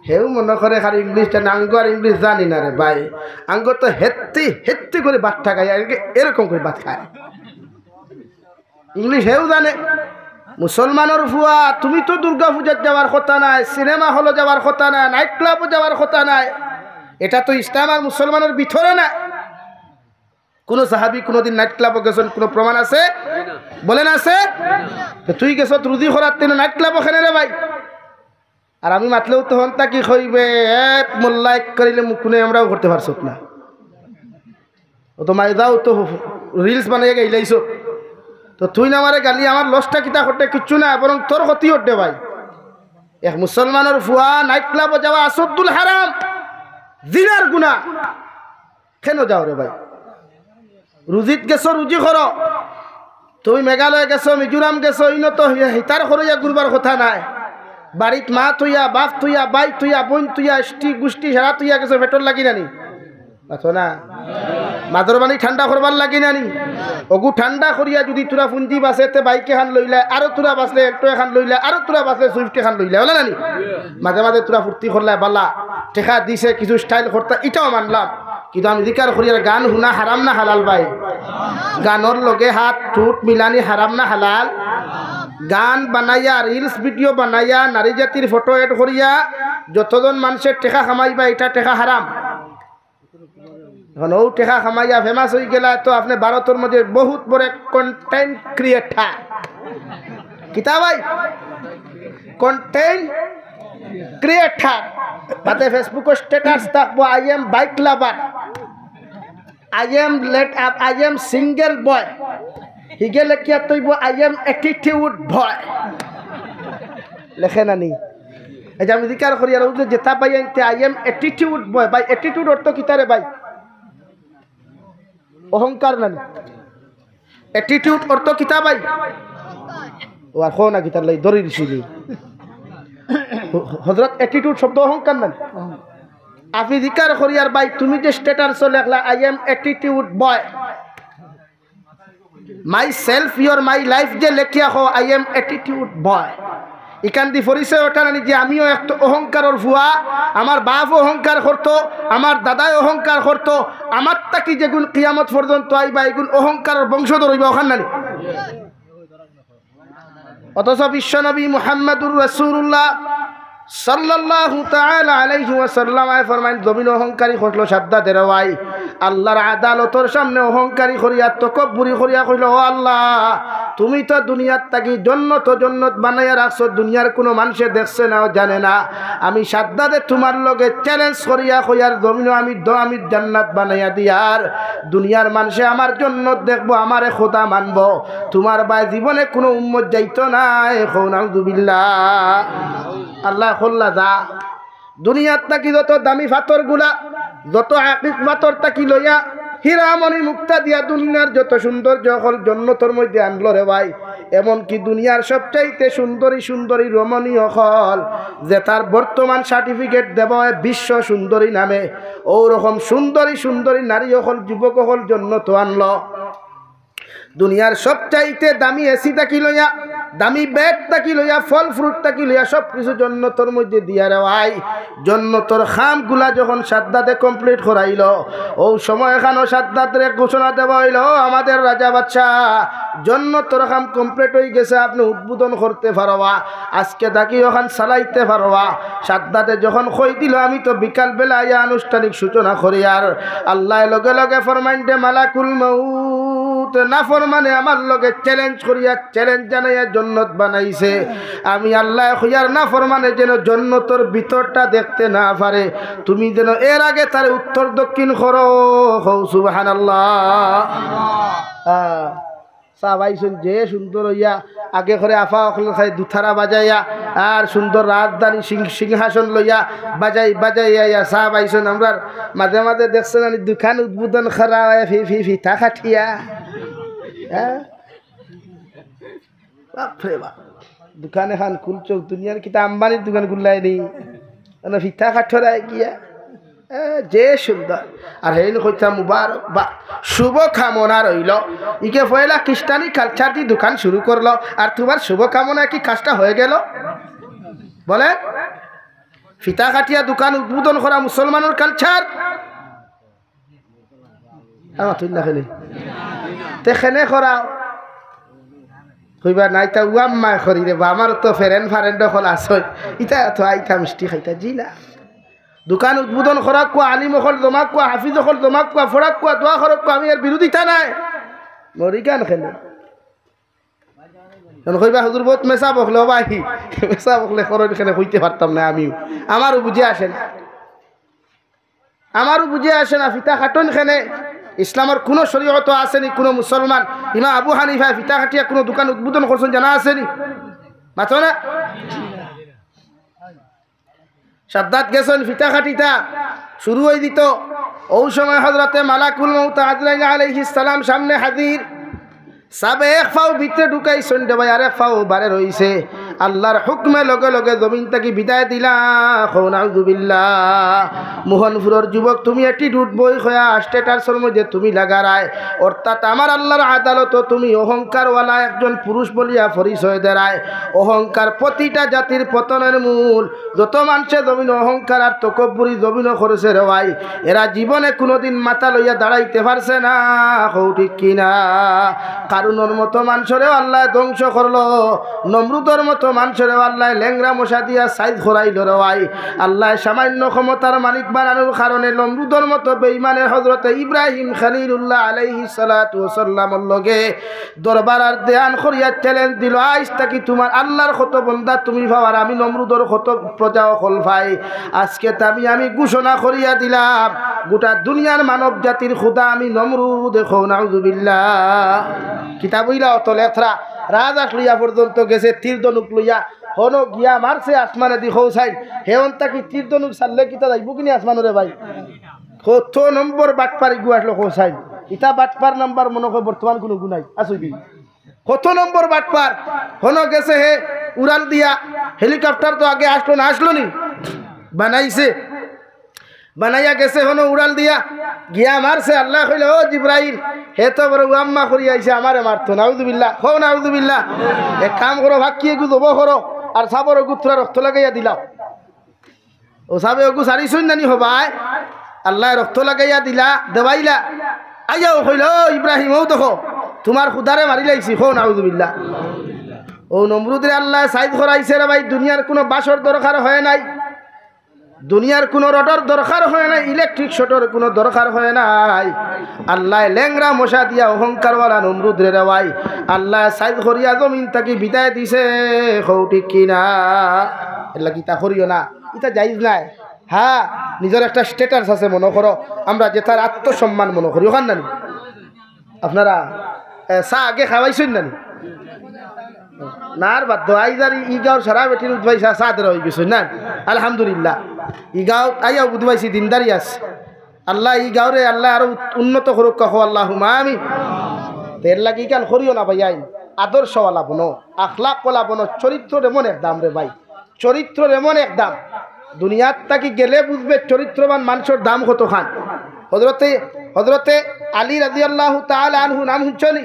হেউ মনে করে খালি ইংলিশটা না আঙ্গ আর ইংলিশ জানি না রে ভাই আঙ্গ তো হেত্তি করে বাচ্চা খায় এরকম করে ভাত খায় ইংলিশ হেউ জানে মুসলমানের ফুয়া তুমি তো দুর্গা পূজার যাওয়ার কথা নাই সিনেমা হলে যাওয়ার কথা নাই নাইট ক্লাবও যাওয়ার কথা নাই এটা তো ইসলাম আর মুসলমানের ভিতরে না কোন সাহাবী কোনদিন নাইট ক্লাবও গেছেন কোনো প্রমাণ আছে বলেন আছে তুই গেছ রুজি করার তেন নাইট ক্লাবও খেলে রে ভাই আর আমি মাতলেও তখন তা কি কইবে মোল্লাইক করিলে মুখুনে আমরাও করতে পারছ না ও তো মাইদাও তো রিলস বানাইয়া গাইলাইছ তো তুই না আমারে গালি আমার লসটা কিতা করতে কিচ্ছু না বরং তোর ক্ষতি হতে ভাই এক মুসলমানের ফুয়া নাইট ক্লাবও যাওয়া আসদ্দুল হারাম জিনার গুনাহ কেন যাও রে ভাই রুজিত গেছো রুজি করো তুমি মেঘালয় গেছো মিজোরাম গেছো ইনো তো হিতার করিয়া ঘুরবার কথা নাই বাড়িত মা তুইয়া বাপ তুইয়া বাই তুইয়া বোন তুইয়া ইষ্টি গোষ্ঠী সারা তুইয়া গেছো পেটর লাগি নানি আছো না মাদর বাণী ঠান্ডা করবার লাগি নানি অগু ঠান্ডা করিয়া যদি তোরা পুঞ্জি বাসে তে বাইকে খান লইলা আরো তোরা বাসলে এল্টো এখান লইলা আরো তোরা বাসলে সুইফট এখান লইলা হলে নানি মাঝে মাঝে তোরা ফুর্তি করলা বালা টেকা দিছে কিছু স্টাইল করতে এটাও মানলাম কিন্তু আমি জিকার করি আর গান শুনা হারাম না হালাল ভাই গানর লগে হাত ঠুট মিলানি হারাম না হালাল গান বানাইয়া রিলস ভিডিও বানাইয়া নারী জাতির ফটো এড করিয়া যতজন মানুষের টেকা খামাইবা এটা টেকা হারাম এখন ও টেকা খামাইয়া ফেমাস হয়ে গেলা তো আপনি ভারতের মধ্যে বহুত বড় কন্টেন্ট ক্রিয়েটার কিতা ভাই কন্টেন্ট ক্রিয়েটার তাতে ফেসবুক স্ট্যাটাস থাকবো I am bike lover I am let up I am single boy হিগে লেখিয়া তৈব আই এম অ্যাটিটিউড বয় লেখে নানি এই যে আমি জিকার করি আর যেটা পাই আনতে আই এম অ্যাটিটিউড বয় ভাই অ্যাটিটিউড অর্থ কিতারে ভাই অহংকার না অ্যাটিটিউড অর্থ কিতা ভাই ও আর খো না কিতার লাই দরি দিছিলি হযরত অ্যাটিটিউড শব্দ অহংকার না আপনি জিকার করিয়ার ভাই তুমি যে স্ট্যাটাস লেখলা I am attitude boy my self your my life যে লেখিয়া হো আই এম অ্যাটিটিউড বয় এখান দিয়ে পরিচয় ওঠা নানি যে আমিও একটা অহংকারের ভুয়া আমার বাপ অহংকার করতো আমার দাদাই অহংকার করতো আমার তাকি যেগুন কিয়ামত পর্যন্ত আইবা এগুন অহংকারের বংশধর হইবা ওখান নানি অথচ বিশ্বনবী মুহাম্মদুর রাসূলুল্লাহ সাল্লাল্লাহু তাআলা আলাইহি ওয়াসাল্লাম ফরমাইন জমিন অহংকারী হলো সাদ্দাতের ওয়াই আল্লাহর আদালতের সামনে অহংকারী করিয়া তকব্বুরি করিয়া কইল ও আল্লাহ তুমি তো দুনিয়ার তাকি জন্নত বানাইয়া রাখছো দুনিয়ার কোনো মানুষে দেখছে না জানে না আমি সাদ্দাতে তোমার লগে চ্যালেঞ্জ করিয়া কইয়ার জমিন আমি জান্নাত বানাইয়া দিয়ার দুনিয়ার মানুষে আমার জন্নত দেখবো আমারে খোদা মানবো তোমার ভাই জীবনে কোনো উম্মত যাইতো না নাউযুবিল্লাহ আল্লাহ খোল্লা যা দুনিয়ার তাকি যত দামি পাথর গুলা যত আকিক পাথর তাকি লইয়া হীরামণি মুক্তা দিয়া দুনিয়ার যত সৌন্দর্য হল জন্নতর মধ্যে আনলো রে ভাই এমনকি দুনিয়ার সবচাইতে সুন্দরী রমণীয় হল যে তার বর্তমান সার্টিফিকেট দেওয়া হয় বিশ্ব সুন্দরী নামে ওরকম সুন্দরী নারী হল যুবক হল জন্নত আনলো দুনিয়ার সবচাইতে দামি এসি তাকি লইয়া দামি ব্যাগ তাকি লইয়া ফল ফ্রুট তাকি লইয়া সব কিছু জন্নতর মধ্যে দিয়া রেওয়াই জন্নতর খামগুলা যখন সাদ্দাতে কমপ্লিট করাইল ও সময় এখানেও সাদ্দাতের ঘোষণা দেওয়া হইল আমাদের রাজা বাদশা জন্নতর খাম কমপ্লিট হয়ে গেছে আপনি উদ্বোধন করতে পারবা আজকে তাকি ওখান চালাইতে পারবা সাদ্দাতে যখন কই দিল আমি তো বিকালবেলা ইয়া আনুষ্ঠানিক সূচনা করি আর আল্লাহ লগে লগে ফরমাইন্ডে মালাকুল মাউত নাফরমানে আমার লগে চ্যালেঞ্জ করিয়া চ্যালেঞ্জ জানাইয়া জন্নত বানাইছে আমি আল্লাহ হইয়ার নাফরমানে যেন জন্নতর ভিতরটা দেখতে না পারে তুমি যেন এর আগে তার উত্তর দক্ষিণ করো সুবহানাল্লাহ সাবাইছুন যে সুন্দর হইয়া আগে করে আফা অখল খাই দুথারা বাজাইয়া আর সুন্দর রাজধানী সিংহাসন লইয়া বাজাইয়া সাবাইছুন আমরা মাঝে মাঝে দেখছেন দোকান উদ্বোধন করা ফিতা খাটিয়া হ্যাঁ বাপরে বাপ দোকান এখন খুলছ দুনিয়ার কিতা আম্বানির দোকান খুললাই নি ফিতা কাঠরায় গিয়া যে সুন্দর আর হেন কইতা মুবারক বা শুভ কামনা রইল ইকে পয়লা খ্রিস্টানি কালচার দিয়ে দোকান শুরু করলো আর তোমার শুভ কামনা কি কাজটা হয়ে গেল বলে ফিতা কাটিয়া দোকান উদ্বোধন করা মুসলমানের কালচার তেখেনে করা কইবা নাই তা উয়াম্মা করি রে বা আমার তো ফ্রেন্ড হল আসই ইটা তো আইতা মিষ্টি খাইতা জিলা দোকান উদ্বোধন করাক কোয়া আলিম হল জমাক কোয়া হাফিজ হল জমাক কোয়া ফরাক কোয়া দোয়া করক কোয়া আমি এর বিরোধিতা নাই মরি গান খেলে কইবা হুজুর বহুত মেসা বকলে ভাই মেসা বকলে খরচ খেলে কইতে পারতাম না আমিও আমারও বুঝে আসে না ফিতা খাটন খেনে ইসলামের কোনো শরীয়ত আসেনি কোনো মুসলমান ইমাম আবু হানিফা ফিতা খাটিয়া কোনো দোকান উদ্বোধন করছেন জানা আসেনি মাত্র না সাদ্দাত গেছেন ফিতা খাটিতা শুরু হয়ে দিত ওই সময় হযরতে মালাকুল মউত আজরাইল আলাইহিস সালাম সামনে হাজির সাবে এক ফাও ভিতরে ঢুকাইছেন দে ভাই আরেক ফাও বারে রইছে আল্লাহর হুকমে লগে লগে জমিন থেকে বিদায় দিলা নাউযুবিল্লাহ মোহনপুরের যুবক তুমি অ্যাটিটিউড বই খয়া স্ট্যাটাসের মধ্যে তুমি লাগারায় অর্থাৎ আমার আল্লাহর আদালত তুমি অহংকারওয়ালা একজন পুরুষ বলিয়া পরিচয় দেরায় অহংকার প্রতিটা জাতির পতনের মূল যত মানুষে জমিন অহংকার আর তকব্বুরি জমিনও করেছে রে ভাই এরা জীবনে কোনোদিন মাথা লইয়া দাঁড়াইতে পারছে না ঠিক কিনা কারুনের মতো মানুষেরও আল্লাহ ধ্বংস করলো নমরুদের মতো মানুষেরও আল্লাহ ল্যাংরা মশা দিয়া সাইজ ঘোরাইল রে ভাই আল্লাহ সামান্য ক্ষমতার মালিক বানানোর কারণে নমরুদের মতো বেঈমানের হযরতে ইব্রাহিম খলিলুল্লাহ আলাইহিস সালাতু ওয়াসাল্লামের লগে দরবার আর ধ্যান করিয়া চ্যালেঞ্জ দিল আইজ তাকি তোমার আল্লাহর কত বান্দা তুমি ভাবার আমি নমরুদের কত প্রজা হল ভাই আজকে আমি ঘোষণা করিয়া দিলাম গোটা দুনিয়ার মানব জাতির খোদা আমি নমরুদ দেখো নাউযুবিল্লাহ কিতাব হইলা অত লেথরা রাজাস লইয়া পর্যন্ত গেছে তীর ধনুক লইয়া হনো গিয়া মারছে আসমানে দি খৌসাই হেন তাকি তীর ধনুক সারলে কিতা যাইব কিনি আসমানরে ভাই কত নম্বর বাটপারি গু আসলো খৌসাই ইটা বাটপার নাম্বার মনে হয় বর্তমান কোনো গুনাই আসবি কত নম্বর বাটপার হনো গেছে হে উড়াল দিয়া হেলিকপ্টার তো আগে আসলো নি বানাইছে বানাইয়া গেছে হনো উড়াল দিয়া গিয়া মারছে আল্লাহ কইল ও জিব্রাইল হে তো বড় আম্মা করি আইছে আমারে মারতো নাউযুবিল্লাহ হো নাউযুবিল্লাহ এক কাম করো ভাকিয়ে গু দব করো আর সাবর গুত্রা রক্ত লাগাইয়া দিলাও ও সাবে ওগু সারি শুন নানি হবাই আল্লাহ রক্ত লাগাইয়া দিলা দেবাইলা আইয়াও কইল ও ইব্রাহিম ও দেখো তোমার খুদারে মারি লাইছি হো নাউযুবিল্লাহ ও নমরুদের আল্লাহ সাইদ করাইছে রে ভাই দুনিয়ার কোনো বাসর দরকার হয় নাই দুনিয়ার কোনো রডর দরকার হয় নাই ইলেকট্রিক শটর কোনো দরকার হয় নাই আল্লাহ লেংরা মশা দিয়া অহংকারওয়ালা নমরুদ রে ভাই আল্লাহ সাইদ করিয়া জমিন তাকে বিদায় দিছে হৌটি কিনা এলা গীতা করিও না এটা জাইজ নাই হ্যাঁ নিজের একটা স্ট্যাটাস আছে মনে করো আমরা যে তার আত্মসম্মান মনে করি ওখান নানি আপনারা চা আগে খাওয়াইছেন নানি নার বাদ আইজার ইগাঁও সারা বেটির উদ্ভাইছা চা দেওয়া হয়ে গেছে না আলহামদুলিল্লাহ ইগাঁও আইয়াও উদ্ভাইছি দিনদারি আছে আল্লাহ ই গাঁওরে আল্লাহ আরো উন্নত করুক কখো আল্লাহ আমি তের লাগি কাল করিও না ভাই আইন আদর্শওয়ালা বনো আখলাকওয়ালা বনো চরিত্রের এমন এক দাম রে ভাই চরিত্রের এমন এক দাম দুনিয়ার তাকি গেলে বুঝবে চরিত্রবান মানুষের দাম কত খান হজরতে আলী রাদিয়াল্লাহু তাআলা আনহু নাম শুনছনি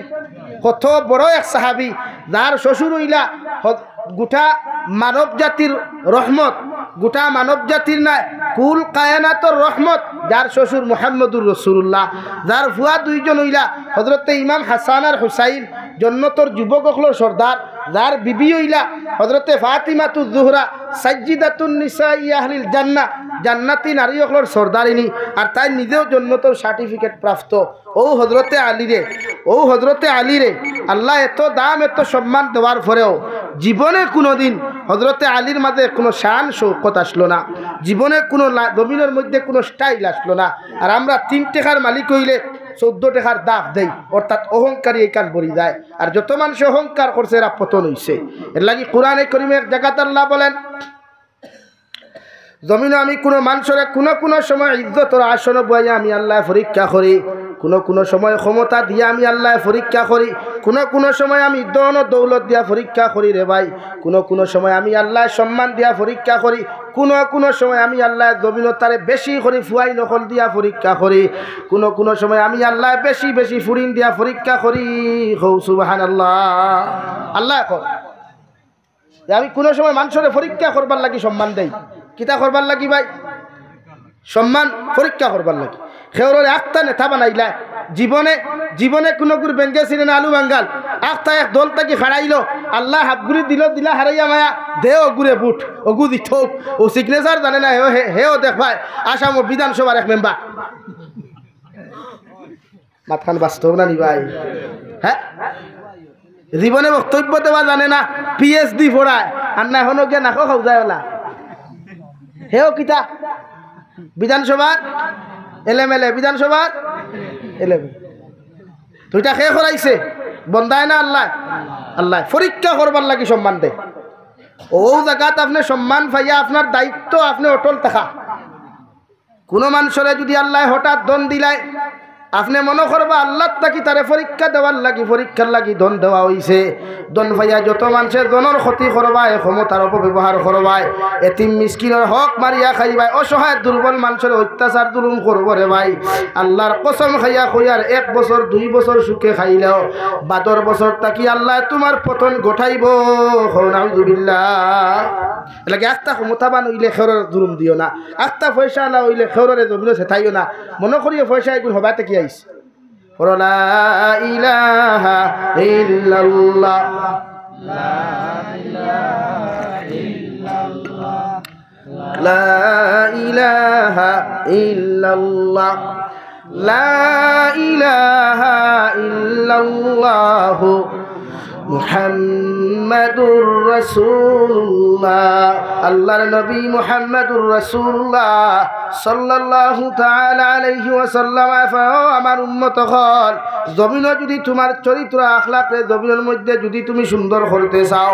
কত বড় এক সাহাবী যার শ্বশুর হইলা গোটা মানব জাতির রহমত গোটা মানব জাতির নাই কুল কায়নাতর রহমত যার শ্বশুর মুহাম্মদুর রাসূলুল্লাহ যার ফুয়া দুইজন হইলা হযরতে ইমাম হাসান আর হুসাইন জন্নতর যুবক হলো সর্দার যার বিবি হইলা হযরতে ফাতিমাতুজ জোহরা সাজ্জিদাতুন নিসাই আহলিল জান্নাহ জান্নাতি নারী হলোর সর্দারিনী আর তাই নিজেও জন্নতর সার্টিফিকেট প্রাপ্ত ও হযরতে আলী রে আল্লাহ এত দাম এত সম্মান দেওয়ার পরেও জীবনে কোনোদিন হযরতে আলীর মাঝে কোনো শান শৌকত আসলো না জীবনে কোনো জমিনের মধ্যে কোনো স্টাইল আসলো না আর আমরা 3 টাকার মালিক হইলে 14 টাকার দাফ দেই অর্থাৎ অহংকারী এই কান বলি যায় আর যত মানুষ অহংকার করছে এরা পতন হইছে এর লাগি কোরআনে কারীমে এক জায়গাতে আল্লাহ বলেন জমিনে আমি কোনো মানুষের কোনো সময় ইজ্জতর আসন বইয়া আমি আল্লাহ পরীক্ষা করি কোনো সময় ক্ষমতা দিয়া আমি আল্লাহ পরীক্ষা করি কোনো সময় আমি ধন ও দৌলত দিয়া পরীক্ষা করি রে ভাই কোনো সময় আমি আল্লাহ সম্মান দিয়া পরীক্ষা করি কোনো সময় আমি আল্লাহ জমিনতারে বেশি করি ফুয়াই নকল দিয়া পরীক্ষা করি কোনো সময় আমি আল্লাহ বেশি ফুরিন দিয়া পরীক্ষা করি হৌ সুবহানাল্লাহ আল্লাহ কর আমি কোনো সময় মানুষের পরীক্ষা করবার লাগি সম্মান দেই কিতা করবার লাগি ভাই সম্মান পরীক্ষা করবার লাগি খেউরের আখতা নেতা বানাইলা জীবনে কোনো গুর বেঙ্গে ছিলেন আলু বাঙ্গাল আখতা এক দল তাকে হারাইলো আল্লাহ হাবগুড়ি দিলা হারাইয়া মায়া দে অগুরে বুট অগু দি ঠোক ও সিগনেচার জানে না হেও দেখবাই আসাম বিধানসভার এক মেম্বার মাতখান বাস্তব না নি ভাই হ্যাঁ জীবনে বক্তব্য দেওয়া জানে না PhD পড়ায় আর না এখনো গিয়ে নাকো খাও যায় ওলা হেও কিতা বিধানসভার এলএমএলএ বিধানসভার এলএমএলএ দুইটা খেয়ে করাইছে বন্ধায় না আল্লাহ পরীক্ষা করবার লাগি সম্মান দেয় ও জায়গাত আপনি সম্মান পাইয়া আপনার দায়িত্ব আপনি অটল থাকা কোনো মানুষের যদি আল্লাহ হঠাৎ দন দিলায় আপনি মনে করবা আল্লাহ তাকি তারে পরীক্ষা দেওয়ার লাগি পরীক্ষার লাগি দন দেওয়া হইছে দন ভাইয়া যত মানুষের দনের ক্ষতি করবায় ক্ষমতার অপব্যবহার করবায় এতিম মিসকিনের হক মারিয়া খাইবাই অসহায় দুর্বল মানুষের অত্যাচার জুলুম করব রে ভাই আল্লাহর কসম খাইয়া কইয়ার 1 বছর 2 বছর সুখে খাইলেও 12 বছর তাকি আল্লাহ তোমার পতন ঘটাইব নাউযুবিল্লাহ লাগে একটা ক্ষমতাবান হইলে খেরের জুলুম দিও না একটা পয়সা না হইলে খেরের জমিনে সেথাইও না মনে করিও পয়সা এগুলো হবাতে কি আইস লা ইলাহা ইল্লাল্লাহ লা ইলাহা ইল্লাল্লাহ লা ইলাহা ইল্লাল্লাহ মুহাম্মাদুর রাসূলুল্লাহ আল্লাহর নবী মুহাম্মাদুর রাসূলুল্লাহ সাল্লাল্লাহু তাআলা আলাইহি ওয়াসাল্লাম আমার উম্মত হল জমিন যদি তোমার চরিত্র আখলাকে জমিনের মধ্যে যদি তুমি সুন্দর করতে চাও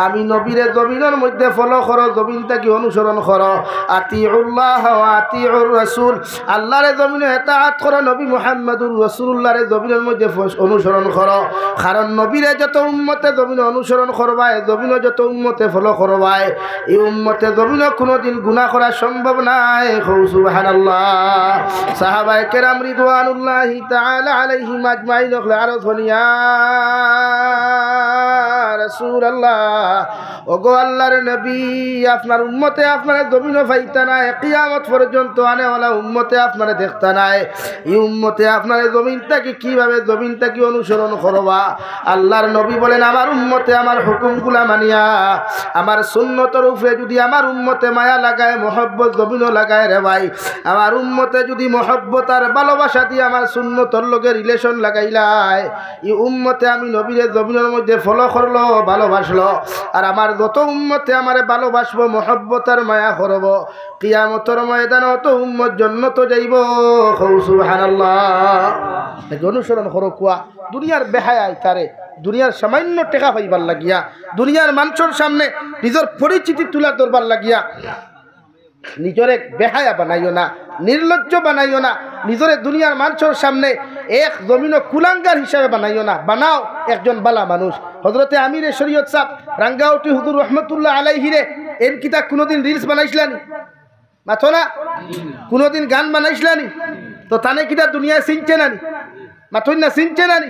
আমি নবীরে জমিনের মধ্যে ফলো করো জমিনটাকে অনুসরণ করো আতিউল্লাহ ওয়া আতিউর রাসূল আল্লাহরে জমিনে ইতাআত করো নবী মুহাম্মদুর রাসূলুল্লাহরে জমিনের মধ্যে অনুসরণ করো কারণ নবীরে যত উম্মতে জমিনে অনুসরণ করবায় জমিনে যত উম্মতে ফলো করবায় এই উম্মতে জমিনে কোনোদিন গুনাহ করা সম্ভব নাই সুবহানাল্লাহ সাহাবায়ে কেরাম রিদওয়ানুল্লাহি তাআলা আলাইহিম আজমাইন আরজ হলিয়া রাসূলুল্লাহ ওগো আল্লাহর নবী আপনার উম্মতে আপনার জমিনে পাইতা না কিয়ামত পর্যন্ত আনেওয়ালা উম্মতে আপনার দেখতা নাই এই উম্মতে আপনার জমিনটাকে কিভাবে জমিনটাকে অনুসরণ করবা আল্লাহর নবী বলেন আমার উম্মতে আমার হুকুমগুলা মানিয়া আমার সুন্নতের উপরে যদি আমার উম্মতে মায়া লাগায় মহব্বত জমিনও লাগায় রে ভাই আমার উম্মতে যদি মহব্বত আর ভালোবাসা দিয়ে আমার সুন্নতর লগে রিলেশন লাগাইলাই এই উম্মতে আমি নবীর জমিনের মধ্যে ফলো করলো ভালোবাসলো আর আমার যত উম্মতে আমারে ভালোবাসবো মহব্বত আর মায়া করব কিয়ামতের ময়দানে অত উম্মত জান্নাতে যাইব সুবহানাল্লাহ অনুসরণ করো কুয়া দুনিয়ার বেহায়ায় তারে দুনিয়ার সামান্য টেকা পাইবার লাগিয়া দুনিয়ার মানুষের সামনে নিজের পরিচিতি তুলা ধরবার লাগিয়া নিজরে বেহায়া বানাইও না নির্লজ্জ বানাইও না নিজরে দুনিয়ার মানুষের সামনে এক জমিন কুলাঙ্গার হিসাবে বানাইও না বানাও একজন বালা মানুষ হযরতে আমিরে শরীয়ত সাহেব রাঙ্গাউটি হুজুর রহমতুল্লাহ আলাইহিরে এর কিতা কোনোদিন রিলস বানাইছিলানি মাথো না কোনোদিন গান বানাইছিলানি তো তানে কিতা দুনিয়া চিনছে নানি মাথুন না চিনছে নানি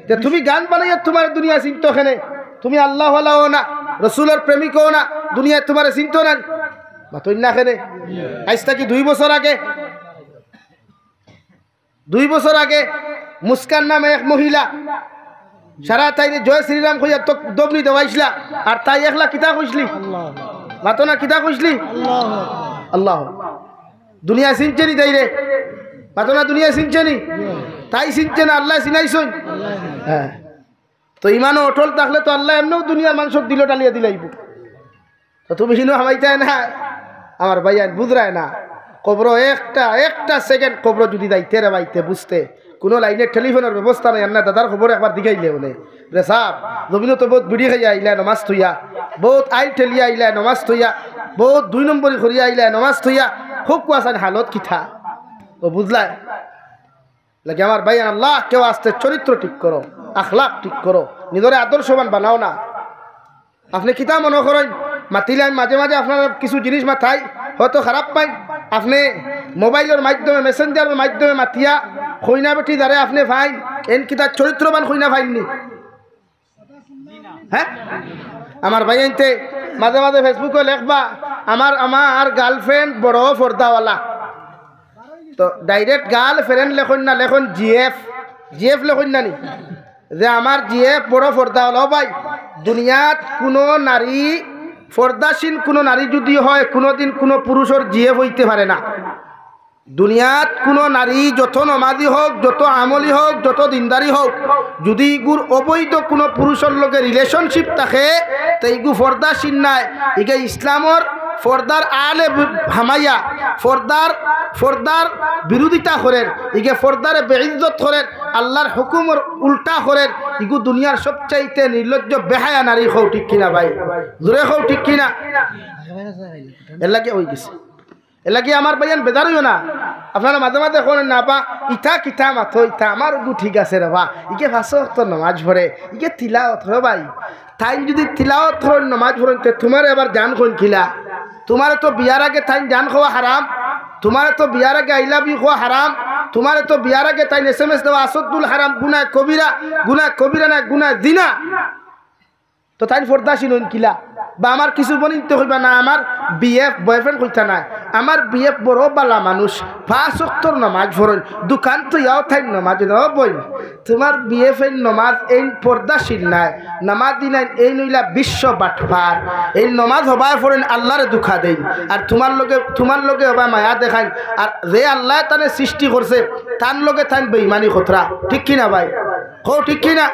তে তুমি গান বানাইয়া তোমার দুনিয়া চিনতো খেনে তুমি আল্লাহওয়ালাও না রসুলের প্রেমিকও না দুনিয়ায় তোমার চিনতো নানি মাথুন না খেনে আজ থেকে 2 বছর আগে মুস্কান নামে এক মহিলা সারা তাই জয় শ্রীরাম কইয়া তো দবনি দেওয়াইছিলা আর তাই একলা কিতা কইসলি মাতো না কিতা কইসলি আল্লাহ দুনিয়া চিনছে নি তাই রে মাতো না দুনিয়া চিনছে নি তাই চিনছে না আল্লাহ চিনাইছুন হ্যাঁ তো ইমানও অটল থাকলে তো আল্লাহ এমনিও দুনিয়ার মানুষক দিল টালিয়া দিলাইব তো তুমি হিনো হামাইতাই না আমার ভাইয়া বুঝরায় না কবর একটা সেকেন্ড কবর যদি যাইতে রে বাইতে বুঝতে কোনো লাইনের টেলিফোনের ব্যবস্থা নাই না দাদার খবর একবার দিখাইলে বলে রে সাহ জমিনও তো বহুত বুড়ি খাইয়া আইলা নমাজ থইয়া বহুত আইল ঠেলিয়া আইলা নমাজ থইয়া বহুত 2 নম্বরই করিয়া আইলা নমাজ থইয়া খুব কুয়াশান হালত কিথা ও বুঝলা লাগে আমার ভাই আল্লাহ কেউ আসতে চরিত্র ঠিক করো আখলাক ঠিক করো নিজরে আদর্শবান বানাও না আপনি কিতা মনে করেন মাতিলে মাঝে মাঝে আপনার কিছু জিনিস মাথায় হয়তো খারাপ পাই আপনি মোবাইলের মাধ্যমে মেসেঞ্জারের মাধ্যমে মাতিয়া খইনা বেটি দ্বারে আপনি ফাইন এন কিতা চরিত্রবান খইনা ফাইননি হ্যাঁ আমার ভাই আনতে মাঝে মাঝে ফেসবুকে লেখবা আমার গার্লফ্রেন্ড বড় পর্দাওয়ালা তো ডাইরেক্ট গার্লফ্রেন্ড লেখন না লেখন জিএফ লেখন না নি যে আমার জিএফ বড় পর্দাওয়ালা ভাই দুনিয়াত কোনো নারী পর্দাসীন কোনো নারী যদি হয় কোনোদিন কোনো পুরুষের জিএফ হইতে পারে না দুনিয়াত কোনো নারী যত নমাজি হোক যত আমলি হোক যত দিনদারি হোক যদি ইগুর অবৈধ কোনো পুরুষের লগে রিলেশনশিপ থাকে তো ইগু পর্দাসীন নাই ইগে ইসলামর পর্দার আলে হামাইয়া পর্দার বিরোধিতা করেন ইগে পর্দারে বেইজ্জত করেন আল্লাহর হুকুমর উল্টা করেন ইগু দুনিয়ার সবচাইতে নির্লজ্জ বেহায়া নারী হও ঠিক কিনা ভাই জোরে হও ঠিক কিনা এর লাগে হয়ে গেছে এর লাগে আমার ভাইয়ান বেদার হইও না আপনারা মাঝে মাঝে শোনেন না বা ইটা কিতা মাথো ইটা আমার গু ঠিক আছে রে বা ইকে ফাঁসো তো নমাজ ভরে ইকে তিলাওয়াত রে ভাই তাই যদি তিলাওয়াত করেন নমাজ ভরেন তোমার এবার জান কোন খিলা তোমার তো বিয়ার আগে তাই জান খাওয়া হারাম তোমার তো বিয়ার আগে আই লাভ ইউ খাওয়া হারাম তোমার তো বিয়ার আগে তাই SMS দেওয়া আসদুল হারাম গুনাহ কবিরা না গুনাহ জিনা তো তাই পর্দাসীন কিলা বা আমার কিছু বনিতে হইবা না আমার বিএফ বয়ফ্রেন্ড কইতা নাই আমার বিএফ বড় বালা মানুষ 5 ওয়াক্তর নামাজ পড়েন দোকান তো ইয়াও থাই নামাজ দাও বই তোমার বিএফ এর নামাজ এই পর্দাশীল নাই নামাজ দিনাই এই নইলা বিশ্ব বাটপার এই নামাজ হবায় পড়েন আল্লাহরে দুঃখা দেই আর তোমার লগে হবা মায়া দেখাই আর যে আল্লাহ তারে সৃষ্টি করছে তার লগে তান বেঈমানি খতরা ঠিক কিনা ভাই হো ঠিক কিনা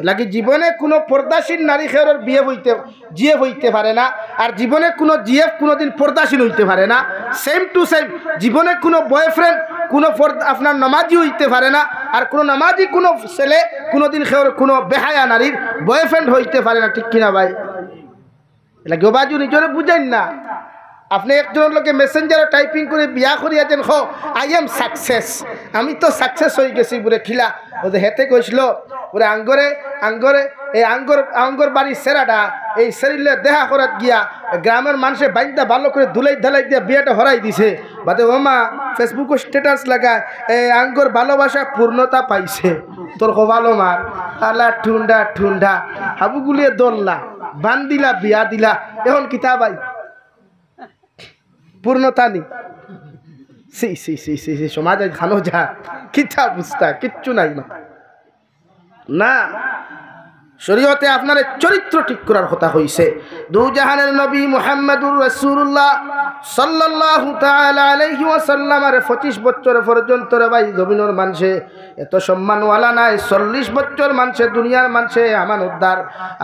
লাগি জীবনে কোনো পর্দাশীল নারী খেয়ের জিএফ হইতে পারে না আর জীবনে কোনো জিএফ কোনোদিন পর্দাশীল হইতে পারে না সেম টু সেম জীবনে কোনো বয়ফ্রেন্ড কোনো আপনার নামাজি হইতে পারে না আর কোনো নামাজি কোনো ছেলে কোনোদিন খেয়ের কোনো বেহায়া নারীর বয়ফ্রেন্ড হইতে পারে না ঠিক কিনা ভাই লাগে বাজু নিজরে বুঝেন না আপনি একজনের লোকে মেসেঞ্জারে টাইপিং করে বিয়া করিয়াছেন হ আই এম সাকসেস আমি তো সাকসেস হয়ে গেছি বলে খিলা ওদের হেতে কইছিল ওরে আঙ্গরে এই আঙ্গর বাড়ির সেরাটা এই শরীরে দেখা করাত গিয়া গ্রামের মানুষের বাইনটা ভালো করে ধুলাই দিয়া বিয়েটা হরাই দিছে বাদে ওমা ফেসবুকে স্ট্যাটাস লাগায় এই আঙ্গর ভালোবাসা পূর্ণতা পাইছে তোর ভালো মার আলা ঠুন্ডা হাবুগুলিয়ে দললা বান দিলা বিয়া দিলা এখন কিতা ভাই পূর্ণতা নেই সি সমাজে খানো যা কিতা বুঝতা কিচ্ছু নাই না শরীয়তে আপনার চরিত্র ঠিক করার কথা হইছে দু জাহানের নবী মুহাম্মদুর রাসূলুল্লাহ সাল্লাল্লাহু তাআলা আলাইহি ওয়াসাল্লামের 25 বছর পর্যন্ত রে ভাই জমিনের মানুষে এত সম্মানওয়ালা নাই 40 বছর মানুষে দুনিয়ার মানুষে আমানতদার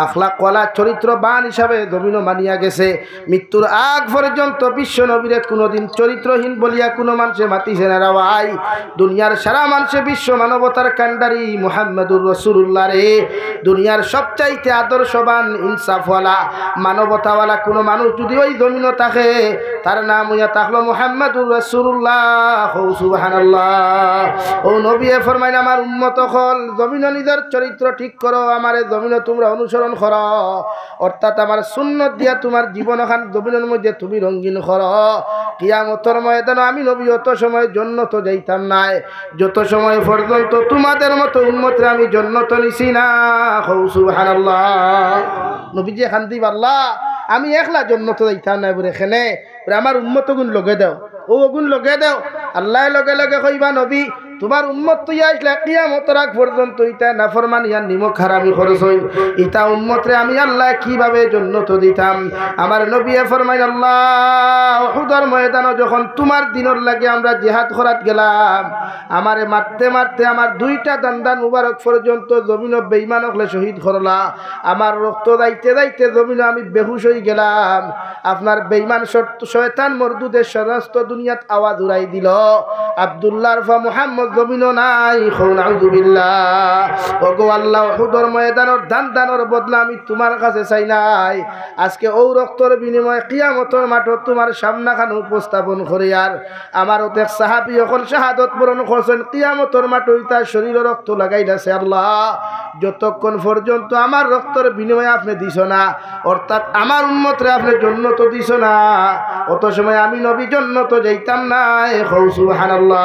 আখলাক ওয়ালা চরিত্রবান হিসাবে জমিন মানিয়া গেছে মৃত্যুর আগ পর্যন্ত বিশ্ব নবীরে কোনোদিন চরিত্রহীন বলিয়া কোনো মানুষে মাতিছে না রে ভাই দুনিয়ার সারা মানুষে বিশ্ব মানবতার কান্ডারি মুহাম্মদুর রাসূলুল্লাহ রে দুনিয়ার সবচাইতে আদর্শবান ইনসাফওয়ালা মানবতাওয়ালা কোনো মানুষ যদি ওই জমিনে থাকে তার নাম হইয়া থাকলো মুহাম্মদুর রাসূলুল্লাহ সুবহানাল্লাহ ও নবী ফরমাইন আমার উম্মত হল জমিনে নিজের চরিত্র ঠিক করো আমারে জমিনে তোমরা অনুসরণ করো অর্থাৎ আমার সুন্নত দিয়া তোমার জীবন খান জমিনের মধ্যে তুমি রঙিন করো কিয়ামতের ময়দানে আমি নবী অত সময় জান্নাত যাইতাম না যত সময় পর্যন্ত তোমাদের মতো উম্মতরে আমি জান্নাত নিছি না সুবহানাল্লাহ নবীজি খান দিব আল্লাহ আমি একলা জান্নাত যাইতাম না বলে খেলে আমার উম্মত গুণ লগে দাও ও গুণ লগে দাও আল্লাহ লগে লগে কইবা নবী তোমার উম্মত তুই আসলে কিয়ামতের আগ পর্যন্ত ইটা নাফরমানি আর নিমক হারামি খরচ হই ইটা উম্মতরে আমি আল্লাহ কিভাবে জান্নাত দিতাম আমার নবী ফরমাইন আল্লাহ উহুদের ময়দানে যখন তোমার দিনের লাগে আমরা জিহাদ করাত গেলাম আমারে মারতে মারতে আমার দুইটা দান্দান মুবারক পর্যন্ত জমিনে বেঈমান হলে শহীদ করলা আমার রক্ত দাইতে দাইতে জমিনে আমি বেহুশ হয়ে গেলাম আপনার বেঈমান শয়তান মরদুদের সমস্ত দুনিয়াত আওয়াজ উড়াই দিল আব্দুল্লাহর ফা মুহাম্মদ জমিনো নাই নাউযুবিল্লাহ ওগো আল্লাহ উহুদের ময়দানের দানের বদলা আমি তোমার কাছে চাই নাই আজকে ও রক্তের বিনিময়ে কিয়ামতের মাঠে তোমার সামনাখানে উপস্থাপন করি আর আমার ওতে সাহাবী সকল শাহাদত বরণ করছেন কিয়ামতের মাঠে তার শরীরে রক্ত লাগাইলাছে আল্লাহ যতক্ষণ পর্যন্ত আমার রক্তের বিনিময়ে আপনি দিছ না অর্থাৎ আমার উম্মতরে আপনি জান্নাত দিছ না অত সময় আমি নবী জান্নাত যাইতাম না সুবহানাল্লাহ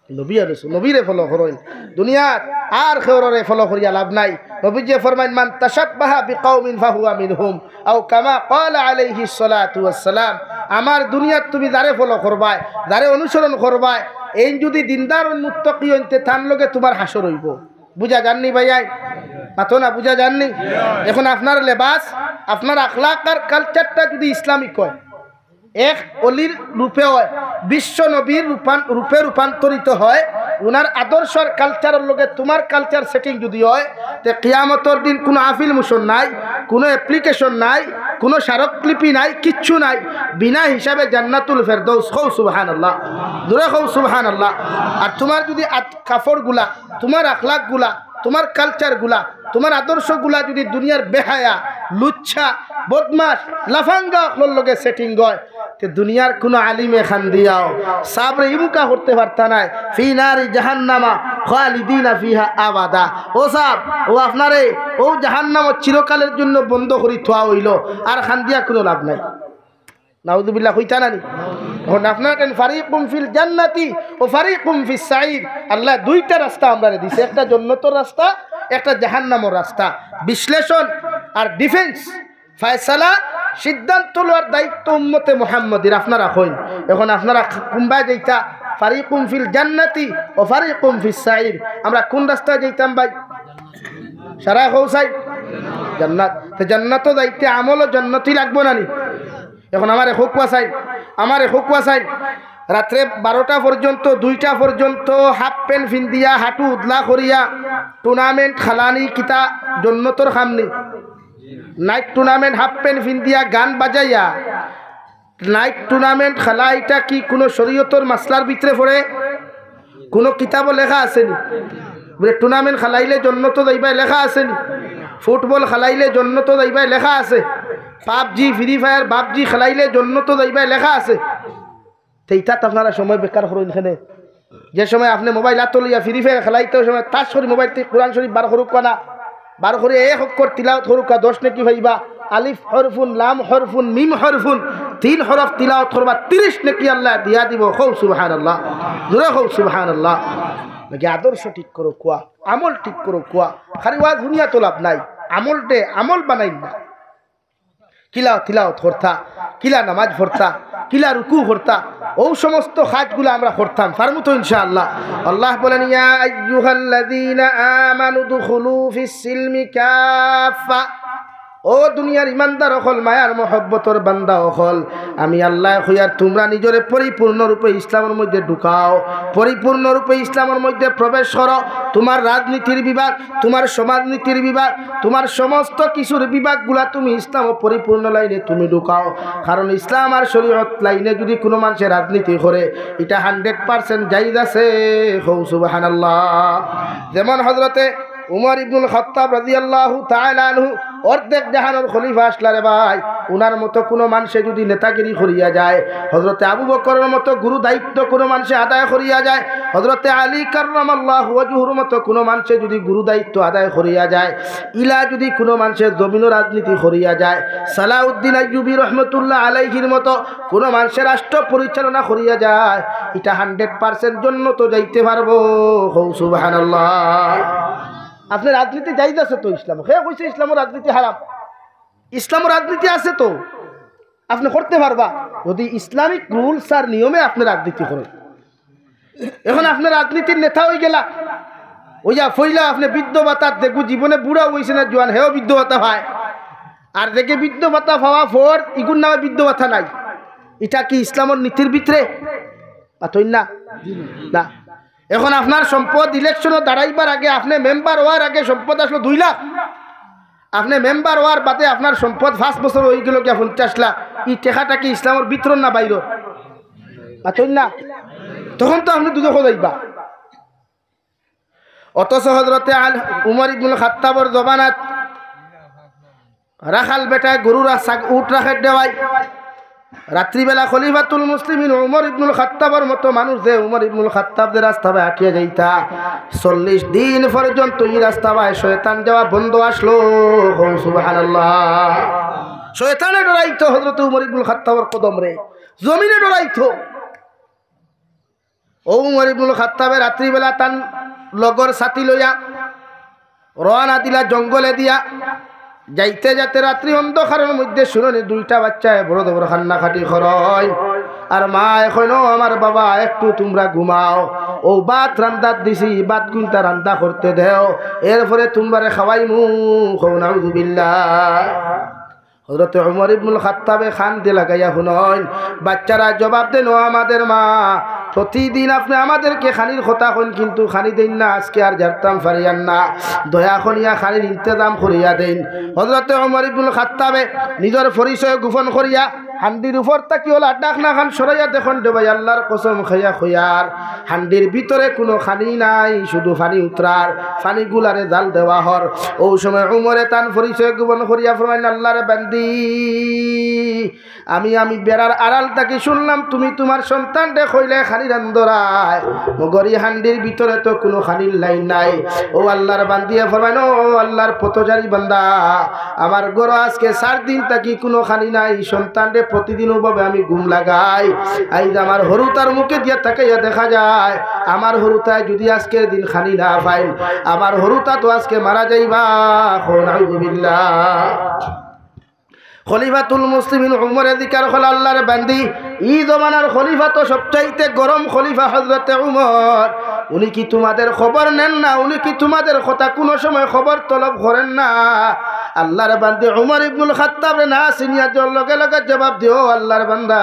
নবী আর নবীরে ফলো করেন দুনিয়াত আর খেওরে ফলো করিয়া লাভ নাই নবীজি ফরমাইন মান তাশাব্বাহা বিকাউমিন ফাহুয়া মিনহুম আও কামা ক্বালা আলাইহিস সালাতু ওয়াস সালাম আমার দুনিয়াত তুমি যারে ফলো করবাই যারে অনুসরণ করবাই এই যদি দিনদার ও মুত্তাকি হইতে তার লগে তোমার হাসর হইব বুঝা জাননি ভাইয়া মাথো না বুঝা জাননি এখন আপনার লেবাস আপনার আখলাক আর কালচারটা যদি ইসলামিক হয় এক অলির রূপে হয় বিশ্ব নবীর রূপে রূপান্তরিত হয় উনার আদর্শর কালচারের লগে তোমার কালচার সেটিং যদি হয় তে কিয়ামতের দিন কোনো আফিল মোশন নাই কোনো অ্যাপ্লিকেশন নাই কোনো স্মারকলিপি নাই কিচ্ছু নাই বিনা হিসাবে জান্নাতুল ফেরদৌস হও সুবহানাল্লাহ দূরে হও সুবহানাল্লাহ আর তোমার যদি কাপড়গুলা তোমার আখলাকগুলা তোমার কালচারগুলা তোমার আদর্শগুলা যদি দুনিয়ার বেহায়া লুচ্ছা বদমাশ লাফাঙ্গা লগে সেটিং হয় তে দুনিয়ার কোনো আলিমে খান দিয়াও সাবরে ইমুকা করতে পারতা নাই ফি নারি জাহান্নামা খালিদিনা ফিহা আবাদা ও সাব ও আপনারে ও জাহান্নাম চিরকালের জন্য বন্ধ করি থোয়া হইল আর খান দিয়া কোনো লাভ নাই নাউযুবিল্লাহ কইতা নানি এখন আপনার কেন ফারিকুম ফিল জান্নাতি ও ফারিকুম ফিস সাঈদ আল্লাহ দুইটা রাস্তা আমরা দিছে একটা জান্নাতের রাস্তা একটা জাহান্নামের রাস্তা বিশ্লেষণ আর ডিফেন্স ফয়সালা সিদ্ধান্ত লওয়ার দায়িত্ব উম্মতে মুহাম্মাদির আপনারা হইন এখন আপনারা কুম্বা যাইতা ফারিকুম ফিল জান্নাতি ও ফারিকুম ফিস সাঈদ আমরা কোন রাস্তায় যাইতাম ভাই সারা হউসাই জান্নাত তো জান্নাতও যাইতে আমলও জান্নাতই লাগবো না নি এখন আমারে হুকুয়া চাই রাত্রে 12টা পর্যন্ত 2টা পর্যন্ত হাফ প্যান্ট ফিন্দিয়া হাঁটু উদলা করিয়া টুর্নামেন্ট খেলানি কিতা জন্নতর খামনি নাইট টুর্নামেন্ট হাফ প্যান্ট ফিন্দিয়া গান বাজাইয়া নাইট টুর্নামেন্ট খেলা এটা কি কোনো শরীয়তর মাসলার ভিতরে পড়ে? কোনো কিতাবও লেখা আসেনি বলে টুর্নামেন্ট খেলাইলে জন্নত যাইবাই লেখা আসেনি? ফুটবল খেলাইলে জন্নত যাইবাই লেখা আছে? পাবজি ফ্রি ফায়ার বাবজি খেলাইলে জন্নত যাইবাই লেখা আছে? সেইটাত আপনারা সময় বেকার করুন। এখানে যে সময় আপনি মোবাইল হাত লইয়া ফ্রি ফায়ার খেলাইতে সময় তার শরীর মোবাইল থেকে কোরআন শরীফ বার করুক না, বার করে এক অক্ষর তিলাওয়াত করুক 10 নাকি ভাইবা। আলিফ হরফুন লাম হরফুন মিম হরফুন 3 হরফ তিলাওয়াত করবা 30 নাকি আল্লাহ দিয়া দিব। খৌ সুবহানাল্লাহ, জোরে খৌ সুবহানাল্লাহ। নাকি আদর্শ ঠিক করো কোয়া, আমল ঠিক করো কোয়া। খালি ওয়াজ দুনিয়া তো লাভ নাই, আমলটে আমল বানাই না। কিলা তিলাওয়াত করতা, কিলা নামাজ পড়তা, কিলা রুকু করতা, ও সমস্ত কাজগুলো আমরা করতাম পারমু তো ইনশাআল্লাহ। আল্লাহ বলেন ইয়া আইয়ুহাল্লাযীনা আমানু দুখুলু ফিস সিলমি কাফা। ও দুনিয়ার ইমানদার হল মায়ার মহব্বতর বান্দা হল, আমি আল্লাহ হইয়ার তোমরা নিজরে পরিপূর্ণরূপে ইসলামের মধ্যে ঢুকাও, পরিপূর্ণরূপে ইসলামের মধ্যে প্রবেশ করো। তোমার রাজনীতির বিভাগ, তোমার সমাজনীতির বিভাগ, তোমার সমস্ত কিছুর বিভাগগুলা তুমি ইসলাম ও পরিপূর্ণ লাইনে তুমি ঢুকাও। কারণ ইসলাম আর শরীয়ত লাইনে যদি কোনো মানুষের রাজনীতি করে এটা 100% জায়েজ আছে। সুবহানাল্লাহ। যেমন হযরতে উমর ইবনুল খাত্তাব রাদিয়াল্লাহু তাআলা আনহু অর্ধেক জাহানের খলিফা আসলারে ভাই, উনার মতো কোনো মানুষে যদি নেতাগিরি করিয়া যায়, হযরতে আবু বকরের মতো গুরু দায়িত্ব কোনো মানুষে আদায় করিয়া যায়, হযরতে আলী কাররামাল্লাহু ওয়াজহুর মতো কোনো মানুষে যদি গুরু দায়িত্ব আদায় করিয়া যায়, ইলা যদি কোনো মানুষের জমিন রাজনীতি করিয়া যায়, সালাউদ্দিন আইয়ুবী রহমতুল্লাহ আলাইহির মতো কোনো মানুষের রাষ্ট্র পরিচালনা করিয়া যায়, এটা 100% জন্য তো যাইতে পারবো। সুবহানাল্লাহ। আপনার রাজনীতি জায়েজ আছে তো ইসলাম? হে কইছে ইসলামের রাজনীতি হারাম? ইসলামের রাজনীতি আছে তো আপনি করতে পারবা যদি ইসলামিক রুলস আর নিয়মে আপনি রাজনীতি করেন। এখন আপনার রাজনীতির নেতা হয়ে গেলা, ওইয়া ফইলা আপনি বৃদ্ধ ভাতা দেখু, জীবনে বুড়া হয়েছে না জোয়ান হেও বৃদ্ধ ভাতা পায়, আর দেখে বৃদ্ধ ভাতা পাওয়া ফোর ইগুর নামে বৃদ্ধ ভাতা নাই। এটা কি ইসলামের নীতির ভিতরে? না না। এখন আপনার সম্পদ ইলেকশনে দাঁড়াইবার আগে, আপনি মেম্বার হওয়ার আগে সম্পদ আসলো 2 লাখ, আপনি মেম্বার হওয়ার বাদে আপনার সম্পদ 5 বছর হয়ে গেল কি 50 লাখ। এই টাকাটা কি ইসলামের ভিতর না বাইর? না, তখন তো আপনি দুধ যাইবা। অথচ হযরতে উমর ইবনুল খাত্তাবের জমানাত রাখাল বেটায় গরুরা উট রাখে দেওয়াই, রাত্রিবেলা খলিফাতুল মুসলিমিন উমর ইবনুল খাত্তাবের মতো মানুষ যে উমর ইবনুল খাত্তাবদের রাস্তা ভাই আঁকিয়ে যাইতা, 40 দিন পর্যন্ত এই রাস্তা ভাই শয়তান যাওয়া বন্ধ আসলো। সুবহানাল্লাহ। শয়তানে ডরাইতো হযরত উমর ইবনুল খাত্তাবের কদম রে, জমিনে ডরাইতো। ও উমর ইবনুল খাত্তাবে রাত্রিবেলা তান লগর সাথী লইয়া রওনা দিলা জঙ্গলে দিয়া। যাইতে যাতে রাত্রি অন্ধকারের মধ্যে শুনে 2টা বাচ্চায় বড় বড় কান্নাকাটি খরয়, আর মা এখন আমার বাবা একটু তোমরা ঘুমাও, ও ভাত রান্দাত দিছি, ভাত কুইন্তা রান্দা করতে দেও, এরপরে তোমরা খাওয়াইমু। নাউযুবিল্লাহ। হযরত উমর ইবনুল খাত্তাবে খান দিয়ে লাগাইয়া শুনন, বাচ্চারা জবাব দেন, ও আমাদের মা, প্রতিদিন আপনি আমাদেরকে খানির কথা কইন, কিন্তু খানি দেন না, আজকে আর জারতাম পারিয়ান না, দয়া করিয়া খানির ইন্তজাম করিয়া দেন। হযরত উমর ইবনুল খাত্তাবে নিজের পরিচয় গোপন করিয়া হান্ডির উপর তাকি ওলা ডাক না খান সরাইয়া দেখুন দেবাই আল্লাহর কসম খাইয়া খয়ার হান্ডির ভিতরে কোনো খানি নাই, শুধু পানি উতরার, পানি গুলারে জাল দেওয়া হর। ও সময় উমরে তান পরিচয় গোপন করিয়া ফরমাইন, আল্লাহর বান্দি, আমি বেড়ার আড়াল তাকি শুনলাম তুমি তোমার সন্তান দে কইলে খানি রান্দরায়, মগরি হান্ডির ভিতরে তো কোনো খানির লাইন নাই। ও আল্লাহর বান্দিয়া ফরমাইন, ও আল্লাহর পথচারী বান্দা, আমার গরো আজকে 4 দিন তাকি কোনো খানি নাই, সন্তান রে প্রতিদিন ওভাবে আমি ঘুম লাগাই, আইজ আমার হরুতার মুখে দিয়া তাকাইয়া দেখা যায় আমার হরুতায় যদি আজকের দিন খানি না পাই, আমার হরুতা তো আজকে মারা যাইবা। নাউযুবিল্লাহ। খলিফাতুল মুসলিমিন উমর দিকার হল আল্লাহর বান্দি, এই জমানার খলিফা তো সবচাইতে গরম খলিফা হযরতে উমর। উনি কি তোমাদের খবর নেন না? উনি কি তোমাদের কথা কোনো সময় খবর তলব করেন না? আল্লাহর বান্দি উমর ইবনুল খাত্তাব না সিনিয়র লগে লগে জবাব দিও, আল্লাহর বান্দা,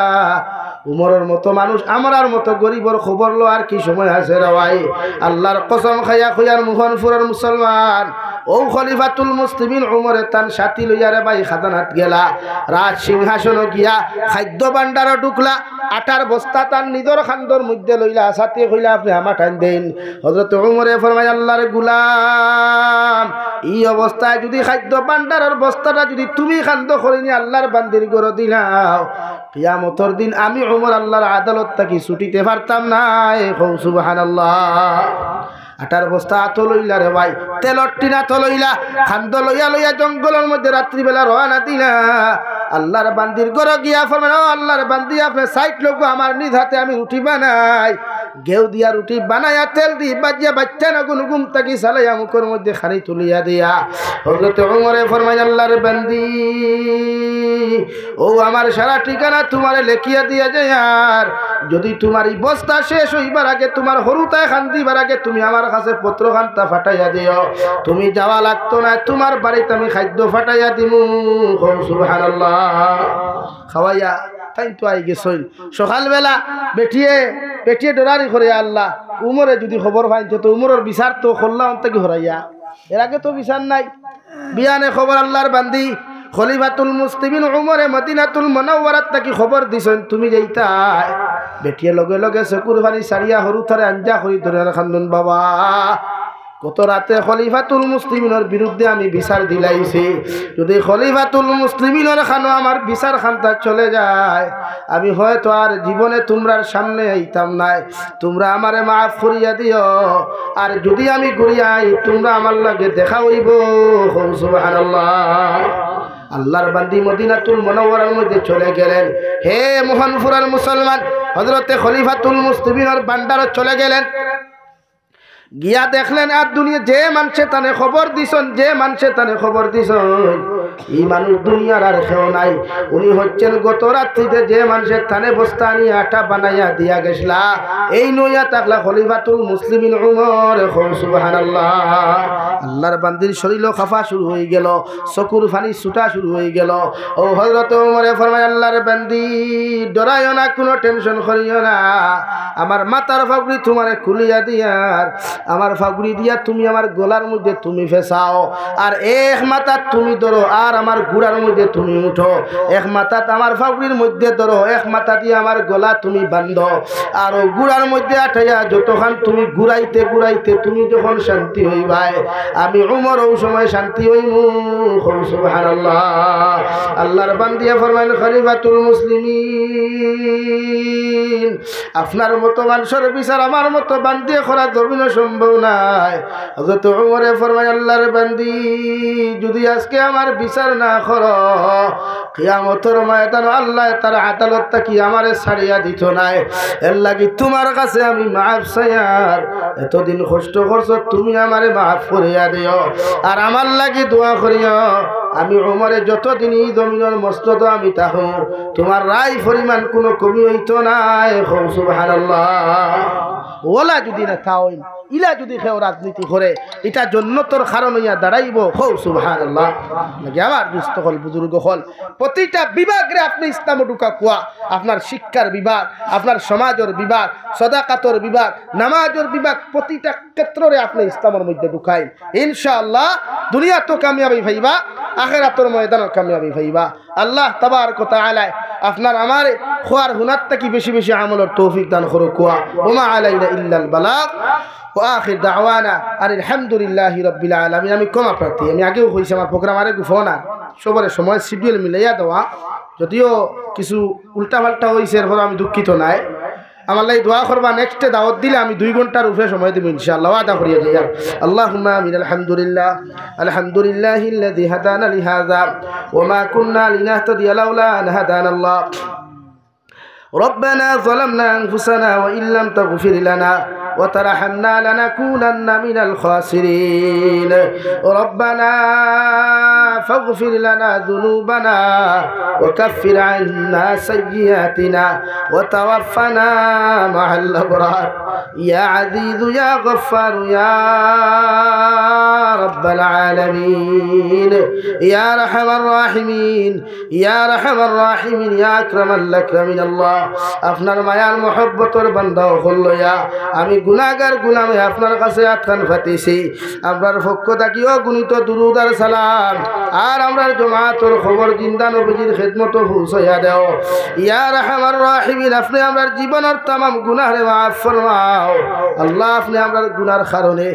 উমরের মতো মানুষ আমার মতো গরিবর খবর লো আর কি সময় আছে রে ভাই আল্লাহর কসম খাইয়া খুয়ার মোহনপুরের মুসলমান ও খলিফাতুল মুসলিমিন উমরে তান সাথী লইয়া রে ভাই খাজানাত গেলা রাজ সিংহাসন গিয়া খাদ্য ভাণ্ডার ঢুকলা আটার বস্তা তার নিজের খান্দর মধ্যে লইলা সাথে কইলা আপনি আমার টাইম দেন হযরত উমরে ফরমায় আল্লাহর গোলাম এই অবস্থায় যদি খাদ্য ভাণ্ডারের বস্তাটা যদি তুমি খান্দ করিনি আল্লাহর বান্দির গড় দিলাও কিয়ামতের দিন আমি উমর আল্লাহর আদালত থেকে ছুটিতে পারতাম না সুবহানাল্লাহ আটার বস্তা আতো লইলা রে ভাই তেলর টিনা তো লইলা খান্দ লইয়া লইয়া জঙ্গলের মধ্যে রাত্রিবেলা রওনা দিলা আল্লাহর বান্দির ঘর গিয়া ফরমানো আল্লাহর বান্দি আপনি সাইড লোক আমার নিজ হাতে আমি রুটি বানাই গেউ দিয়া রুটি বানায়া তেল দি বাজিয়া বাচ্চা না গুন গুম তাকি সালাইয়া মুখের মধ্যে খানি তুলিয়া দিয়া হযরত ওমরে ফরমায় আল্লাহর বান্দি ও আমার সারা ঠিকানা তোমারে লেখিয়া দিয়া যায় আর যদি তোমার এই বস্তা শেষ হইবার আগে তোমার হরুতায় খান দিবার আগে তুমি আমার কাছে পত্র খান্তা ফাটাইয়া দিও তুমি যাওয়া লাগতো না তোমার বাড়িতে আমি খাদ্য ফাটাইয়া দিমু সুবহানাল্লাহ খাওয়াইয়া তাই তো আই গেছইল সকালবেলা বেটিয়ে ডরারি করে আল্লাহ উমরে যদি খবর পাইতো তো উমরের বিচার তো খোল্লা অন্তে কি হরাইয়া এর আগে তো বিচার নাই বিয়ানে খবর আল্লাহর বান্দি খলিফাতুল মুসলিমিন উমরে মদিনাতুল মুনাওয়ারাত থেকে খবর দিছেন তুমি যাইতা বেটিয়ে লগে লগে চকুর পানি সারিয়া হরু থরে আঞ্জা করি ধরে খান্দন বাবা কত রাতে খলিফাতুল মুসলিমিনের বিরুদ্ধে আমি বিচার দিলাইছি যদি খলিফাতুল মুসলিমিনের খানো আমার বিচার খান্তা চলে যায় আমি হয়তো আর জীবনে তোমরার সামনে আইতাম নাই তোমরা আমারে মাফ করিয়া দিও আর যদি আমি ঘুরিয়াই তোমরা আমার লাগে দেখা হইব সুবহানাল্লাহ আল্লাহর বান্দি মদিনাতুল মুনাওয়ারার মধ্যে চলে গেলেন হে মোহনপুরের মুসলমান হযরতে খলিফাতুল মুসলিমিনের ভান্ডারে চলে গেলেন গিয়া দেখলেন আর দুনিয়া যে মানুষে তানে খবর দিছন এই মানুষ দুনিয়ার আর কেউ নাই উনি হচ্ছেন গত রাত্রিতে যে মানুষের থানে বস্তা নিয়ে আটা বানাইয়া দিয়া গেছলা এই নইয়া তাকলা খলিফাতুল মুসলিমিন উমর সুবহানাল্লাহ আল্লাহর বান্দির শরীর খাফা শুরু হয়ে গেল চকুর পানি ছুটা শুরু হয়ে গেল ও হযরত ওমরে ফরমায় আল্লাহর বান্দি ডরাইও না কোনো টেনশন করিও না আমার মাথার ফাগড়ি তোমারে খুলিয়া দিয়ার আমার ফাগড়ি দিয়া তুমি আমার গলার মধ্যে তুমি ফেসাও আর এক মাথা তুমি ধরো আর আমার গুড়ার মধ্যে তুমি উঠো এক মাথা আমার ফাগড়ির মধ্যে ধরো এক মাথা দিয়ে আমার গলা তুমি বান্ধো আর গুড়ার মধ্যে আঠাইয়া যতক্ষণ তুমি ঘুরাইতে ঘুরাইতে তুমি যখন শান্তি হইবাই আমি উমর ওই সময় শান্তি হইমু সুবহানাল্লাহ আল্লাহর বান্দিয়া ফরমাইল খলিফাতুল মুসলিমিন আপনার মতো মানুষের বিচার আমার মতো বান্দিয়া করা জমিন সম্ভব নাই হযরত উমরে ফরমায় আল্লাহর বান্দি যদি আজকে আমার বিচার না করো কিয়ামতের ময়দানে আল্লাহ তার আদালত থেকে আমারে ছাড়িয়া দিত নাই এর লাগি তোমার কাছে আমি মাফ চাইয়ার এতদিন কষ্ট করছো তুমি আমারে মাফ করিয়া দিও আর আমার লাগি দোয়া করিও আমি উমরে যতদিন এই জমিনের মসনদ আমি তাহো তোমার রায় পরিমাণ কোনো কমি হইতো নাই সুবহানাল্লাহ ওলা যদি না থাইন ইলা যদি কেউ রাজনীতি করে এটা জন্নতর কারণ হইয়া দাঁড়াইব সুবহানাল্লাহ লাগে আমার দুস্থ হল বুজুর্গ হল প্রতিটা বিভাগে আপনি ইসলাম ঢুকা কুয়া আপনার শিক্ষার বিভাগ আপনার সমাজের বিভাগ সদাকাতর বিভাগ নামাজের বিভাগ প্রতিটা ক্ষেত্রে আপনি ইসলামের মধ্যে ঢুকাইন ইনশাআল্লাহ দুনিয়া তো কামিয়াবি ভাইবা আখিরাতের ময়দানে কামিয়াবি ভাইবা আল্লাহ তাবারক ওয়া তাআলা আপনার আমার খোয়ার হুনার থেকে বেশি বেশি আমলের তৌফিক দান করুক কুয়া ওমা আলাইনা ইল্লাল বালাগ ওয়া আখির দাওয়ানা আলহামদুলিল্লাহি রাব্বিল আলামিন আমি ক্ষমা প্রার্থী আমি আগেও কইছি আমার প্রোগ্রাম আরে ফোন আর সবার সময় শিডিউল মিলাইয়া দেওয়া যদিও কিছু উল্টাপাল্টা হয়েছে এরপর আমি দুঃখিত নাই আমার লাই দোয়া করবা নেক্সটে দাওয়াত দিলে আমি 2 ঘন্টার উপরে সময় দেব ইনশাআল্লাহ ওয়াদা করিয়া যাই আল্লাহুম্মা আমিন আলহামদুলিল্লাহিল্লাযী হাদানা লিহাযা ওয়া মা কুন্না লিনাহতাদিয়া লাউলা আন হাদানাল্লাহ ربنا ظلمنا أنفسنا وإن لم تغفر لنا وترحمنا لنكونن من الخاسرين ربنا فاغفر لنا ذنوبنا وكفر عنا سيئاتنا وتوفنا مع الأبرار يا عزيز يا غفار يا রাব্বাল আলামিন ইয়া আরহামার রাহিমিন ইয়া আরহামার রাহিমিন ইয়া আকরামাল আকরামিন আল্লাহ আপনার মায়ার মহব্বতের বান্দা হলয়া আমি গুনাহগার গোলামে আপনার কাছে আত্রাণ ফাতিছি আপনার পক্ষ থাকিও গুণিত দুরূদ আর সালাম আর আমরার জামাতের খবর জিন্দা নবীজির খিদমত পৌঁছায়া দাও ইয়া আরহামার রাহিমিন আপনি আমরার জীবনের तमाम গুনাহরে মাফ ফরমাও আল্লাহ আপনি আমরার গুনার কারণে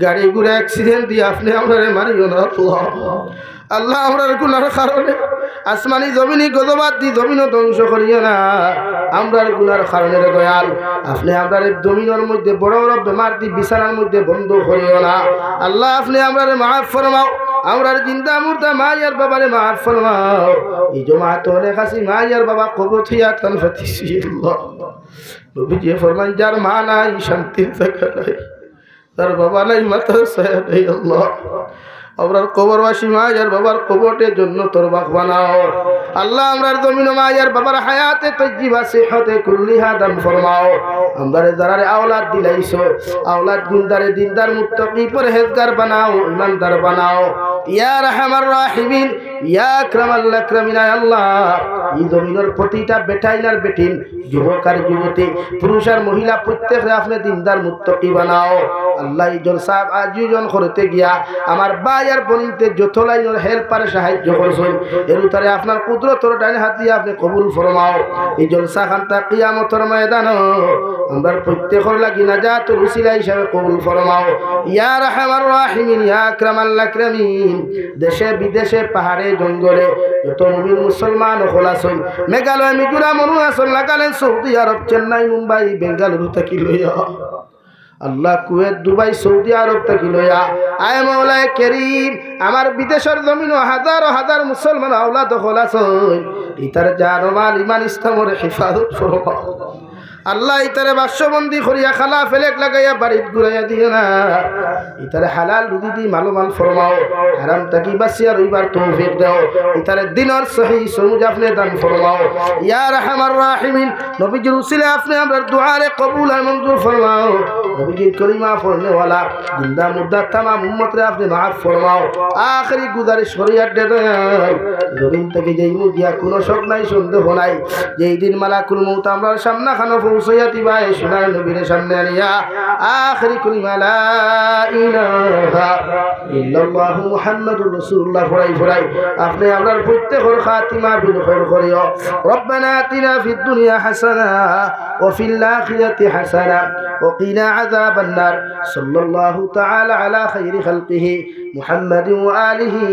গাড়ি ঘোড়া অ্যাক্সিডেন্ট দিয়ে আপনি আমরারে মারিও না আল্লাহ আমরার গুনার কারণে আসমানি জমিনি গজবাত দি জমিনও ধ্বংস করিও না আমরার গুনার কারণে রে দয়াল আপনি আমরার জমিনের মধ্যে বড় বড় বেমার দি বিছানার মধ্যে বন্ধ করিও না আল্লাহ আপনি আমরারে মাফ ফরমাও আমরার জিন্দা মুর্দা মায়ার বাবারে মাফ ফরমাও এই জমাত অনেক আসি মায়ার বাবা কবর থিয়া তান ফাতিছি আল্লাহ নবীজি ফরমান যার মা নাই শান্তির জায়গা নাই তার বাবা নাই মাথার ছায়া নাই আল্লাহ আমরার কবরবাসী মায়ার বাবার কবরের জন্য তোর বাক বানাও আল্লাহ আমরার জমিন মায়ার বাবার হায়াতে তজ্জিবা সিহতে কুল্লিহা দান ফরমাও আমরারে যারারে আওলাদ দিলাইছো আওলাদ গুনদারে দিনদার মুত্তাকি পরহেজগার বানাও ইমানদার বানাও ইয়া আরহামার রাহিমিন ইয়া আকরামাল আকরামিন আল্লাহ এই জমিনের প্রতিটা বেটাইনার বেটিন যুবক আর যুবতী পুরুষ আর মহিলা প্রত্যেকরে আপনি দিনদার মুত্তাকি বানাও আল্লাহ এই জলসা আয়োজন করতে গিয়া আমার ভাই আর বোনতে যত লাইনের হেল্পারে সাহায্য করছেন এর উত্তরে আপনার কুদরতের ডান হাত দিয়ে আপনি কবুল ফরমাও এই জলসা খানটা কিয়ামতের ময়দান আমরা প্রত্যেকের লাগি নাজাতের উসিলা হিসাবে কবুল ফরমাও ইয়া আরহামার রাহিমিন ইয়া আকরামাল আকরামিন দেশে বিদেশে পাহাড়ে জঙ্গলে যত মুমিন মুসলমান হল আছেন মেঘালয় মিজোরাম অরুণাচল নাগাল্যান্ড সৌদি আরব চেন্নাই মুম্বাই বেঙ্গালুরু থেকে লইয়া আল্লাহ কুয়েত দুবাই সৌদি আরব থেকে লইয়া আয় মাওলায়ে কারীম আমার বিদেশের জমিন হাজার হাজার মুসলমান আওলাদ হল আছেন ইতার জান মাল ইমান ইসলামের হেফাজত ফরমাও আল্লাহ ইতারে বাক্সবন্দি করিয়া খালা ফেলেক লাগাইয়া বাড়িত ঘুরাইয়া দিও না ইতারে হালাল রুজি দি মালুমাল ফরমাও হারাম তাকি বাঁচিয়া রইবার তৌফিক দাও ইতারে দিনের সহি সমুজ আপনি দান ফরমাও ইয়া আরহামার রাহিমিন নবীজির উসিলে আপনি আমরার দুআরে কবুল আর মঞ্জুর ফরমাও নবীজির কলিমা পড়নে ওয়ালা জিন্দা মুর্দা तमाम উম্মতরে আপনি মাফ ফরমাও আখরি গুজারিশ শরীয়ত দে দেন জমিন থেকে যেই মুদিয়া কোনো শক নাই সন্দেহ নাই যেই দিন মালাকুল মউত আমরার সামনে খানো পৌঁছাইয়া দিবা এই সোনার নবীর সামনে আনিয়া আখরি কলিমা লা ইলাহা ইল্লাল্লাহু মুহাম্মাদুর রাসূলুল্লাহ ফরাই আপনি আমরার প্রত্যেকের খাতিমা বিল খায়র করিও রব্বানা আতিনা ফিদ দুনিয়া হাসানা ওয়া ফিল আখিরাতি হাসানা ওয়া কিনা আযাবান নার সাল্লাল্লাহু তাআলা আলা খায়রি খালকিহি মুহাম্মাদিন ওয়া আলিহি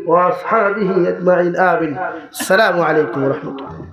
ওয়া আসহাবিহি আজমাইন আমিন আসসালামু আলাইকুম ওয়া রাহমাতুল্লাহ।